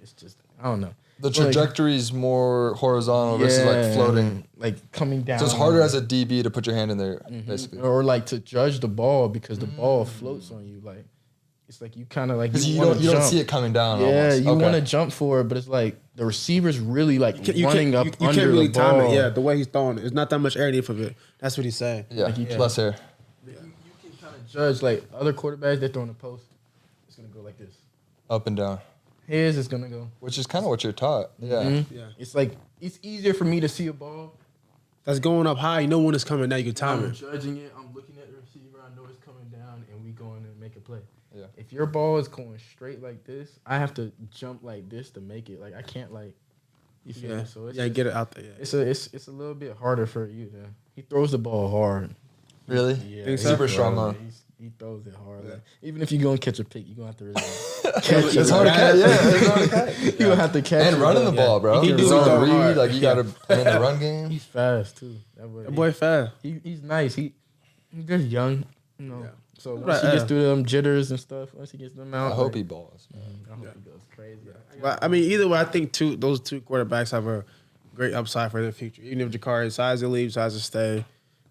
it's just I don't know. The trajectory is more horizontal versus like floating. like coming down. So it's harder as a DB to put your hand in there, basically. or like to judge the ball because the ball floats on you. Like it's like you kind of like Because you wanna don't jump. see it coming down. Yeah, almost. you Okay. want to jump for it, but it's like the receiver's really like running up you under can't really the ball. time it. Yeah, the way he's throwing it, it's not that much air underneath of it. That's what he's saying. Yeah, Like you can't- less hair. You can kind of judge like other quarterbacks. They're throwing a post. It's gonna go like this. Up and down. His is gonna go. Which is kind of what you're taught. Yeah. Mhm. Yeah. It's like it's easier for me to see a ball. That's going up high. You know when it's coming. Now you can time I'm it. judging it. I'm looking at the receiver. I know it's coming down, and we go in and make a play. Yeah. If your ball is going straight like this, I have to jump like this to make it. Like I can't like. You feel Yeah, me? So it's yeah, just- get it out there. Yeah. It's a little bit harder for you to. He throws the ball hard. Really? Yeah, Think he so? Super throws strong it. arm. He throws it hard. Like, even if you go and catch a pick, you're gonna have to really Catch It's it. hard to catch. Yeah, it's hard to catch. you're gonna have to catch And it, running the bro. ball, bro. He do Zone go read, hard. like you got to play in the run game. He's fast too. That boy fast. He's nice. He's just young, you know. Yeah. So once Right, he gets through them jitters and stuff, once he gets them out, I hope like, he balls. I hope he goes crazy. But I mean, either way, I think those two quarterbacks have a great upside for their future. Even if Jakari decides to leave, decides to stay,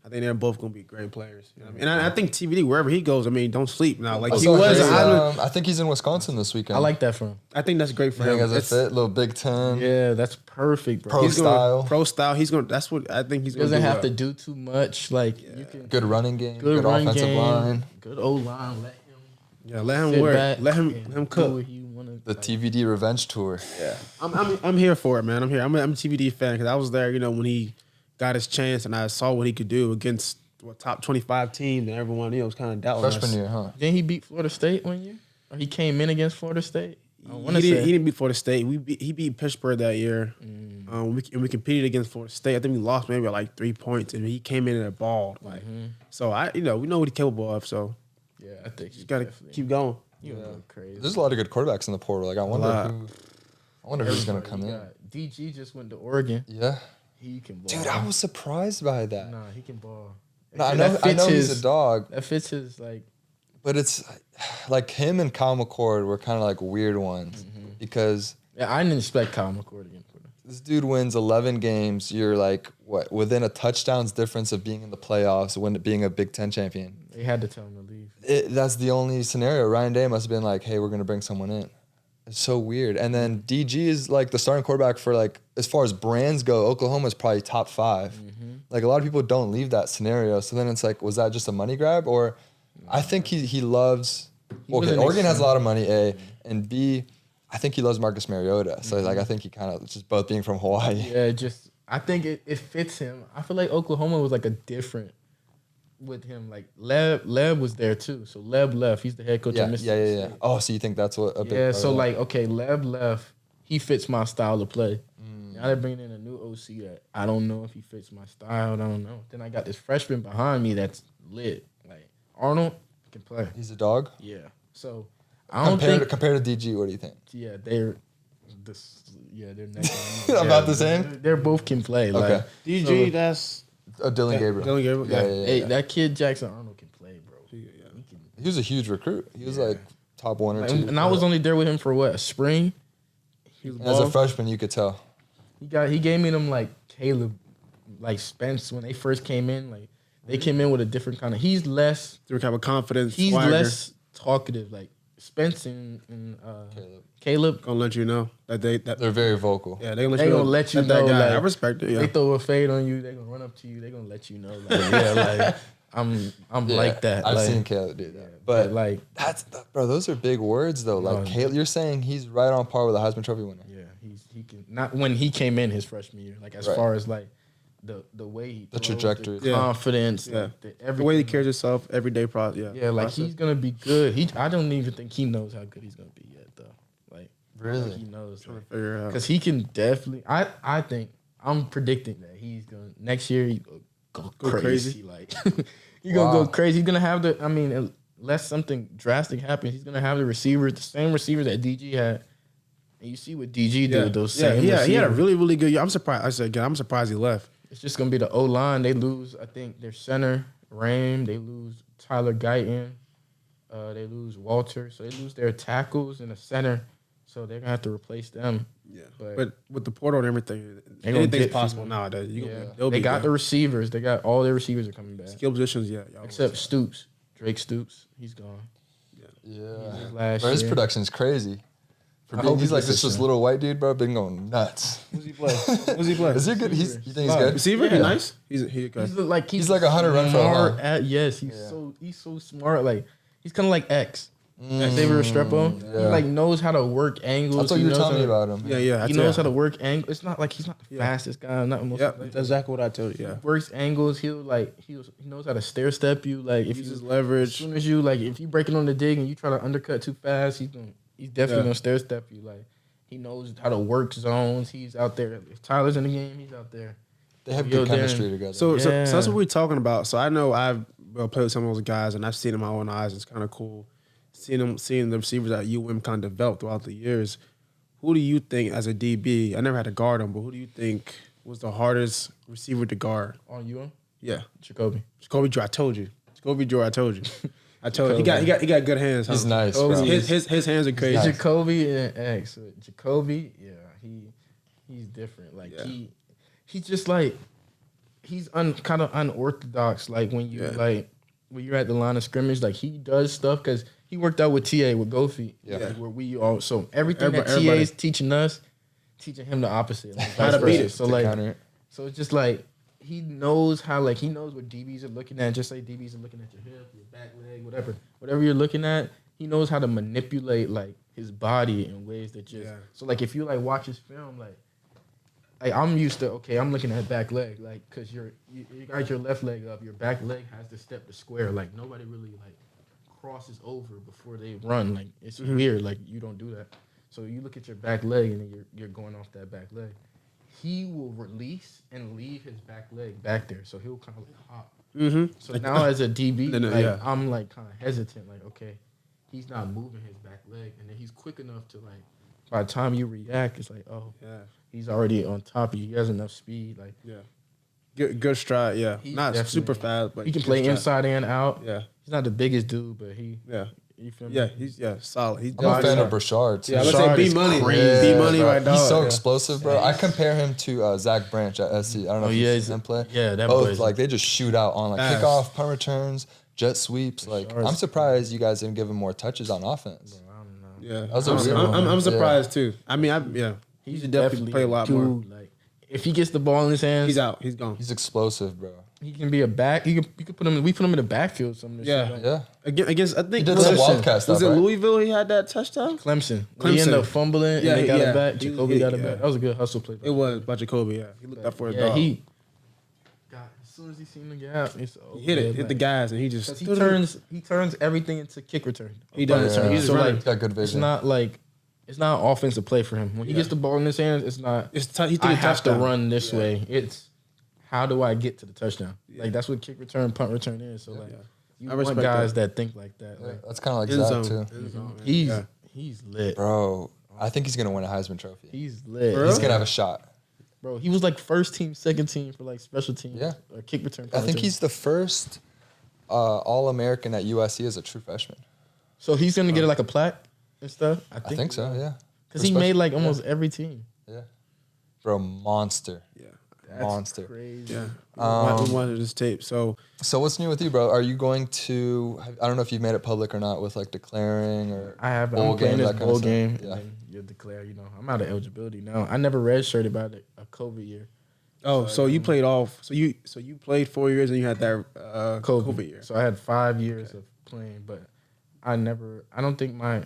I think they're both going to be great players. You know what I mean? And I think TVD, wherever he goes, I mean, don't sleep now. Like I he saw was, his, I I think he's in Wisconsin this weekend. I like that for him. think that's great for I think him. as a It's- fit, little Big Ten. Yeah, that's perfect, bro. Pro he's gonna- style. Pro style. He's going. That's what I think he's He going to doesn't do. have to do too much. Like you can Good running game. good Good run offensive game, line. good O line. Let him Yeah, let him sit work. back Let and him do cook. what he wanna, The like, TVD revenge tour. Yeah, I'm here for it, man. I'm here. I'm a TVD fan because I was there, you know, when he got his chance and I saw what he could do against top 25 teams and everyone, you know, was kind of doubting Freshman us. year, huh? Didn't he beat Florida State one year? Or he came in against Florida State? I want He to say. didn't beat Florida State. He beat Pittsburgh that year. We competed against Florida State. I think we lost maybe by like 3 points, and he came in and balled. Like, so we know what he's capable of. So Yeah, I think just gotta keep going. You go crazy. There's a lot of good quarterbacks in the portal. Like I wonder who's gonna come in. Got DG just went to Oregon. Yeah. He can ball. Dude, I was surprised by that. Nah, he can ball. No, I know he's a dog. That fits his, like... But it's like him and Kyle McCord were kind of like weird ones because... Yeah, I didn't expect Kyle McCord again. This dude wins 11 games. You're like, what, within a touchdowns difference of being in the playoffs, being a Big Ten champion. They had to tell him to leave. That's the only scenario. Ryan Day must have been like, hey, we're going to bring someone in. It's so weird. And then DG is like the starting quarterback for like, as far as brands go, Oklahoma's probably top 5. Like a lot of people don't leave that scenario. So then it's like, was that just a money grab? Or I think he loves, okay, Oregon has a lot of money, A, and B, I think he loves Marcus Mariota. So like I think he kind of just both being from Hawaii. Yeah, I think it fits him. I feel like Oklahoma was like a different with him. Like Leb was there too. So Leb left. He's the head coach of Mississippi State. Oh, so you think that's what a big Yeah, part so of like okay, Leb left. He fits my style of play. Now they're bringing in a new OC that I don't know if he fits my style. I don't know. Then I got this freshman behind me that's lit. Like Arnold can play. He's a dog? Yeah. So I don't think compared to DG, what do you think? Yeah, they're next. About the same? They're both can play. Okay. Like DG, that's Dylan Gabriel. Dylan Gabriel. Yeah. hey, that kid Jackson Arnold can play, bro. He was a huge recruit. He was like top 1 or 2. And I was only there with him for what, a spring. He was as a freshman, you could tell. He gave me them like Caleb, like Spence when they first came in. Like they came in with a different kind of. He's less. Different kind of confidence. He's swagger. less talkative. Like Spence and Caleb gonna let you know that they're very vocal. Yeah, they gonna let you know. Like, I respect it. Yeah. They throw a fade on you. They gonna run up to you. They gonna let you know. Like, yeah, like I'm like that. I've like, seen Caleb do that. Yeah, but like bro, those are big words though. Like Caleb, you're saying he's right on par with a Heisman Trophy winner. Yeah, he can not when he came in his freshman year. Like as far as like the way he the trajectory, the confidence, the everything. way he carries himself, everyday process. Yeah, like he's gonna be good. I don't even think he knows how good he's gonna be yet though. Like really, he knows. Trying to figure it out because he can definitely. I think I'm predicting that he's gonna next year he go crazy. Like he's gonna go crazy. He's gonna have unless something drastic happens, he's gonna have the same receivers that DG had. And you see what DG did with those same receivers. He had a really, really good year. I'm surprised. I said again, I'm surprised he left. It's just gonna be the O-line. They lose, I think, their center, Rame. They lose Tyler Guyton. They lose Walter. So they lose their tackles and the center. So they're gonna have to replace them. Yeah. But with the portal and everything, anything's possible nowadays. They got the receivers. They got all their receivers are coming back. Skill positions, Except Stoops. Drake Stoops. He's gone. Yeah. His production is crazy. He's like this little white dude, bro. Been going nuts. Who's he play? Is he good? You think he's good? Receiver? Yeah. He's nice. He's like 100 run for a yes, he's so smart. Like he's kind of like X. Xavier Restrepo. Yeah. He like knows how to work angles. That's what you were telling me about him. Yeah. He knows how to work angles. It's not like he's not the fastest guy. Not most. Yeah, that's exactly what I told you. Yeah. He works angles. He knows how to stair step you. Like if uses you leverage. As soon as you if you breaking on the dig and you try to undercut too fast, he's definitely gonna stair step you. Like he knows how to work zones. He's out there. If Tyler's in the game, he's out there. They have good chemistry together. So that's what we're talking about. So I know I've played with some of those guys, and I've seen them with my own eyes. It's kind of cool seeing the receivers that UM kind of developed throughout the years. Who do you think, as a DB, I never had to guard him, but who do you think was the hardest receiver to guard? On UM? Yeah. Jacoby Joe, I told you. Jacoby Joe, I told you. I told you. He got good hands. He's nice, bro. His hands are crazy. Nice. Jacoby and X. Jacoby, he's different. Like he's just like he's kind of unorthodox. Like when you're at the line of scrimmage, like he does stuff because he worked out with TA with Gofi. Yeah. Like where we all everything that TA is teaching us, teaching him the opposite. Like, how to beat it. So it's just like he knows what DBs are looking at. Just like DBs are looking at your hip, your back leg, whatever you're looking at. He knows how to manipulate like his body in ways that just. So like if you like watch his film, like I'm used to I'm looking at back leg like because you got your left leg up, your back leg has to step to square. Like nobody really like crosses over before they run. Like it's weird. Like you don't do that. So you look at your back leg and then you're going off that back leg. He will release and leave his back leg back there. So he'll kind of like hop. Mm-hmm. So now as a DB, I'm like kind of hesitant. Like, okay, he's not moving his back leg. And then he's quick enough to like, by the time you react, it's like, oh. Yeah. he's already on top of you. He has enough speed. Like good stride. Yeah, not super fast, but he can play inside and out. Yeah, he's not the biggest dude, but you feel me? He's solid. He's I'm a fan of Brashard too. Yeah, I would say B Money. B Money, right dog. He's so explosive, bro. I compare him to Zach Branch at SC. I don't know if you've seen him play. Yeah, that both like they just shoot out on like kickoff, punt returns, jet sweeps. Like I'm surprised you guys didn't give him more touches on offense. Bro, I don't know. Yeah, I'm surprised too. I mean, he should definitely play a lot more. Like if he gets the ball in his hands, he's out. He's gone. He's explosive, bro. He can be a back. You could put him. We put him in the backfield. Yeah. Against I think he did some Wildcat stuff. Was it Louisville? He had that touchdown. Clemson. He ended up fumbling and they got it back. Jacoby got it back. That was a good hustle play. It was by Jacoby. Yeah, he looked up for a dog. He. God, as soon as he seen the gap, he hit the guys, and he just he turns everything into kick return. He does. Yeah. He's got good vision. It's not an offensive play for him. When he gets the ball in his hands, it's not. I have to run this way. It's how do I get to the touchdown? Like that's what kick return, punt return is. So you want guys that think like that. Like, that's kind of like Zach too. He's lit, bro. I think he's gonna win a Heisman Trophy. He's lit. He's gonna have a shot, bro. He was like first team, second team for like special teams. Yeah, or kick return. I think he's the first All-American at USC as a true freshman. So he's gonna get like a plaque and stuff. I think so. Yeah, because he made like almost every team. Yeah, bro, monster. Yeah. That's monster. Crazy. Yeah. We wanted this tape. So what's new with you, bro? Are you going to? I don't know if you've made it public or not with like declaring or. I have. I'm playing this bowl game. Yeah. And you declare. I'm out of eligibility now. I never redshirted by a COVID year. Oh, so you played off. So you played 4 years and you had that COVID year. So I had 5 years of playing, but I don't think I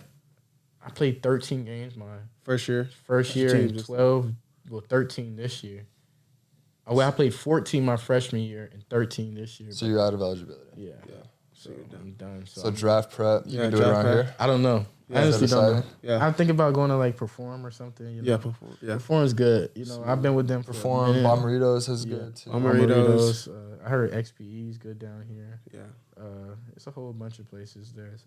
played 13 games my first year, and 12, 13 this year. I played 14 my freshman year and 13 this year. So you're out of eligibility. Yeah. So I'm done. So draft prep, you can do it around here? I don't know. I honestly don't know. Yeah. I'm thinking about going to like Perform or something. Yeah, Perform. Yeah. Perform is good. I've been with them for Perform. Bomberitos is good too. Bomberitos. I heard XPE is good down here. Yeah. It's a whole bunch of places. There's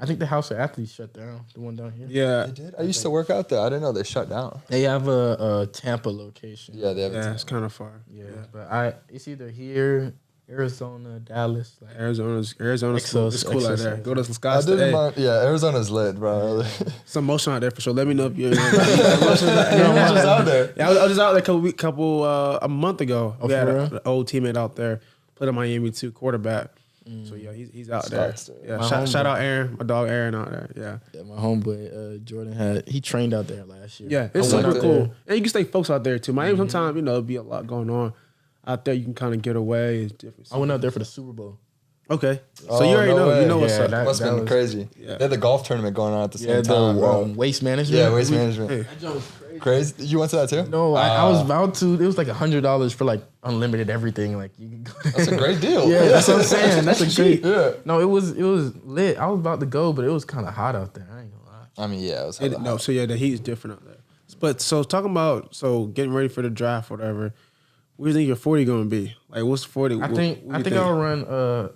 I think the House of Athletes shut down, the one down here. Yeah. They did? I used to work out there. I didn't know they shut down. They have a Tampa location. Yeah, they have a it's kind of far. Yeah. But it's either here, Arizona, Dallas. Like Arizona's cool out there. Go to Scottsdale. Arizona's lit, bro. Some motion out there for sure. Let me know if you're just out there. Yeah, I was just out there a month ago. We had an old teammate out there. Played at Miami too, quarterback. So yeah, he's out there. Yeah, shout out Aaron, my dog Aaron out there. Yeah, my homeboy Jordan he trained out there last year. Yeah, it's super cool. And you can stay folks out there too. Miami sometimes it'll be a lot going on out there. You can kind of get away. It's different. I went out there for the Super Bowl. Okay, so you already know. You know what's up. That must have been crazy. Yeah. They had the golf tournament going on at the same time. Waste management. Yeah, waste management. That joke was crazy. You went to that too? No, I was about to. It was like $100 for like unlimited everything. Like you can go there. That's a great deal. Yeah, that's what I'm saying. That's a great. Yeah. No, it was lit. I was about to go, but it was kind of hot out there. I ain't gonna lie. I mean, yeah, it was hot. So yeah, the heat is different out there. But so talking about getting ready for the draft, or whatever. What do you think your 40 gonna be? Like what's 40? I think I'll run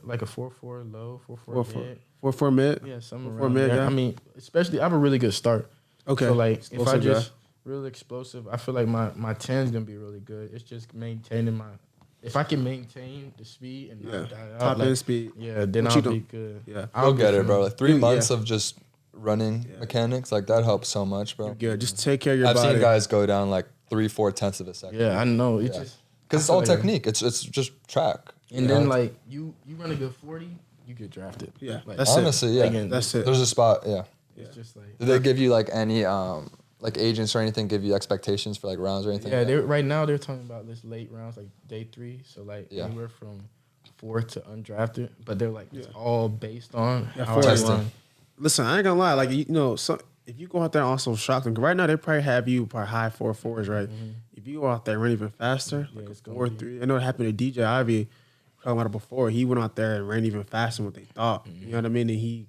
like a 4.4 low, 4.4 mid. 4.4 mid? Yeah, something around mid. Yeah. I mean, especially I have a really good start. Okay. So like if I just really explosive, I feel like my 10 is gonna be really good. It's just maintaining if I can maintain the speed and not die out, top end speed. Yeah, then I'll be good. Yeah, I'll get it, bro. Like 3 months of just running mechanics, like that helps so much, bro. Yeah, just take care of your body. I've seen guys go down like 3/4 tenths of a second. Yeah, I know. It just because it's all technique. It's just track. And then like you run a good 40, you get drafted. Yeah, like, that's honestly, it. yeah, that's it. There's a spot. Yeah, it's just like. Did they give you like any like agents or anything give you expectations for like rounds or anything? Yeah, right now they're talking about this late rounds like day 3, so like anywhere from 4 to undrafted, but they're like it's all based on how I run. Listen, I ain't gonna lie, like if you go out there and also shock them, right now they probably have you probably high 4.4s, right? Mm-hmm. If you go out there and run even faster, like a 4.3, I know it happened to DJ Ivy. Talking about it before, he went out there and ran even faster than what they thought. Mm-hmm. You know what I mean? And he,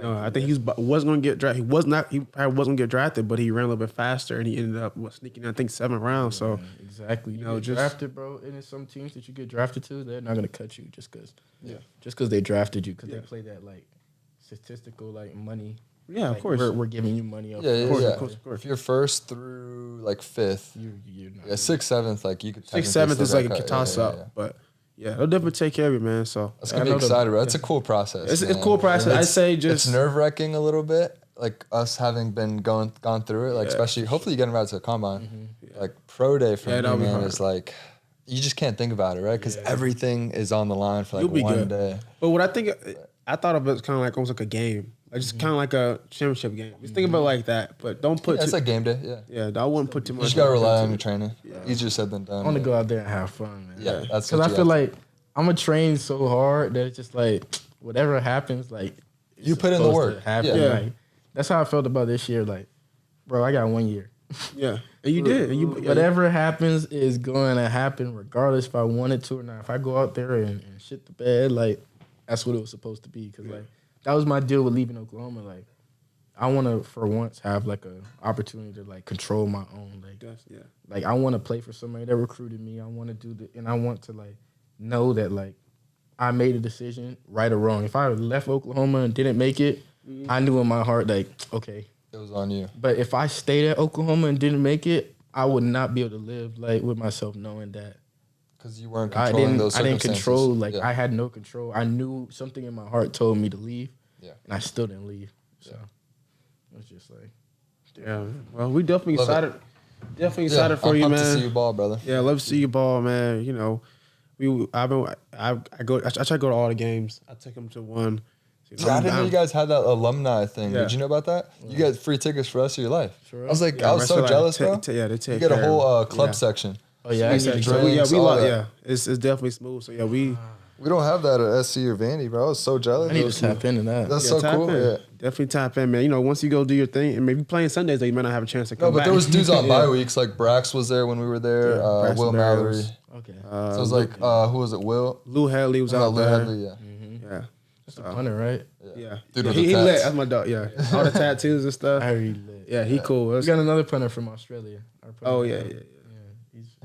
I think he wasn't going to get drafted. He probably wasn't going to get drafted, but he ran a little bit faster and he ended up sneaking in, I think 7 rounds. So exactly, you get drafted, bro. And there's some teams that you get drafted to, they're not going to cut you just because they drafted you because they play that like statistical like money. Yeah, like, of course. We're giving you money up. Yeah, front. yeah, Of course. If you're first through like fifth, You're not. yeah, sixth, seventh, like you could. 6th, 7th is like a cut. toss up, but yeah, they'll definitely take care of you, man. So That's gonna be excited, bro. It's a cool process. it's a cool process. I say it's nerve wracking a little bit, like us having been gone through it, like especially hopefully getting right to the combine. Like pro day for me, man, is like you just can't think about it, right? Because everything is on the line for like one day. But what I thought of it as kind of like almost like a game, like just kind of like a championship game. Just think about it like that, but don't put. It's like game day, Yeah, I wouldn't put too much. You just gotta rely on your training. Easier said than done. I want to go out there and have fun, man. Yeah, that's because I feel like I'm gonna train so hard that it's just like whatever happens, like you put in the work. Like, that's how I felt about this year. Like, bro, I got 1 year. Yeah, and you did. And whatever happens is going to happen, regardless if I wanted to or not. If I go out there and shit the bed, like that's what it was supposed to be. Because like that was my deal with leaving Oklahoma. Like I want to, for once, have like a opportunity to like control my own. Like I want to play for somebody that recruited me. I want to do and I want to like know that like I made a decision, right or wrong. If I left Oklahoma and didn't make it, I knew in my heart like, okay, it was on you. But if I stayed at Oklahoma and didn't make it, I would not be able to live like with myself knowing that. Because you weren't controlling those circumstances. I didn't control. Like I had no control. I knew something in my heart told me to leave. Yeah. And I still didn't leave. So it was just like, yeah. Well, we definitely excited. Definitely excited for I'm you, man. I'm to see you ball, brother. Yeah, love to see you ball, man. You know, I try to go to all the games. I take them to one. I didn't know you guys had that alumni thing. Yeah. Did you know about that? You get free tickets for the rest of your life. Sure. I was like, I was so jealous, bro. They take you get a whole club section. Oh yeah, it's definitely smooth. So yeah, we don't have that at SC or Vandy, bro. I was so jealous. I need to tap into that. That's so cool. Yeah. Definitely tap in, man. You know, once you go do your thing, and maybe playing Sundays, you might not have a chance to come back. No, but there was dudes on bye weeks. Like Brax was there when we were there. Will Mallory. Okay. So it was like, who was it? Will? Lou Hadley was out there. Hadley, yeah. Yeah. That's the punter, right? Yeah. Dude, he lit. That's my dog. Yeah. All the tattoos and stuff. Very lit. Yeah, he cool. We got another punter from Australia. Oh, yeah.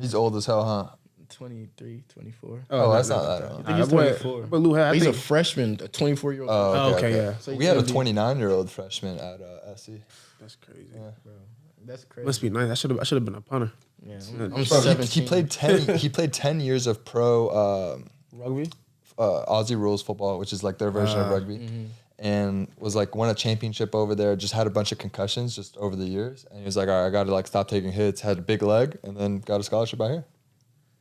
He's old as hell, huh? 23, 24. Oh, that's not that old. I think he's 24. But Lou Hadley, he's a freshman, a 24-year-old. Oh, okay, yeah. So we had a 29-year-old freshman at SC. That's crazy. Bro, that's crazy. Must be nice. I should have been a punter. Yeah, I'm 17. He played 10 years of pro rugby, Aussie rules football, which is like their version of rugby, and was like won a championship over there. Just had a bunch of concussions just over the years, and he was like, all right, I got to like stop taking hits. Had a big leg, and then got a scholarship out here.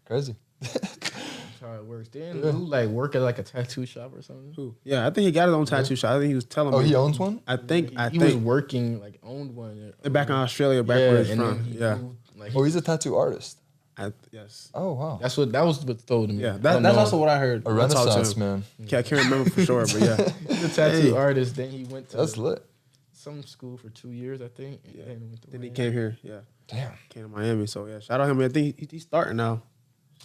Crazy. That's how it works. Didn't Lou like work at like a tattoo shop or something? Who? Yeah, I think he got his own tattoo shop. I think he was telling me. Oh, he owns one? I think he was working, like owned one. Back in Australia, where he's from. Yeah. Like, he's a tattoo artist. Yes. Oh, wow. That was what's told to me. Yeah, that's also what I heard. A Renaissance man. Yeah, I can't remember for sure, but yeah. He's a tattoo artist. Then he went to that's lit. Some school for 2 years, I think. Yeah. Then he came here. Yeah. Damn. Came to Miami. So yeah, shout out him. I think he's starting now.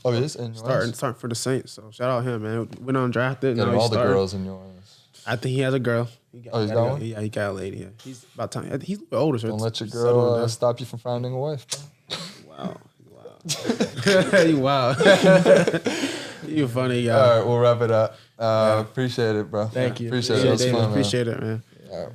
Oh, he is? Starting for the Saints. So shout out him, man. Went undrafted. Got all the girls in yours. I think he has a girl. He's got one? Yeah, he got a lady. Yeah. He's about time. He's a little older. So don't let your girl stop you from finding a wife, bro. Wow. You wow. You a funny guy. All right, we'll wrap it up. Appreciate it, bro. Thank you. Appreciate it. It was fun, man. Appreciate it, man. All right.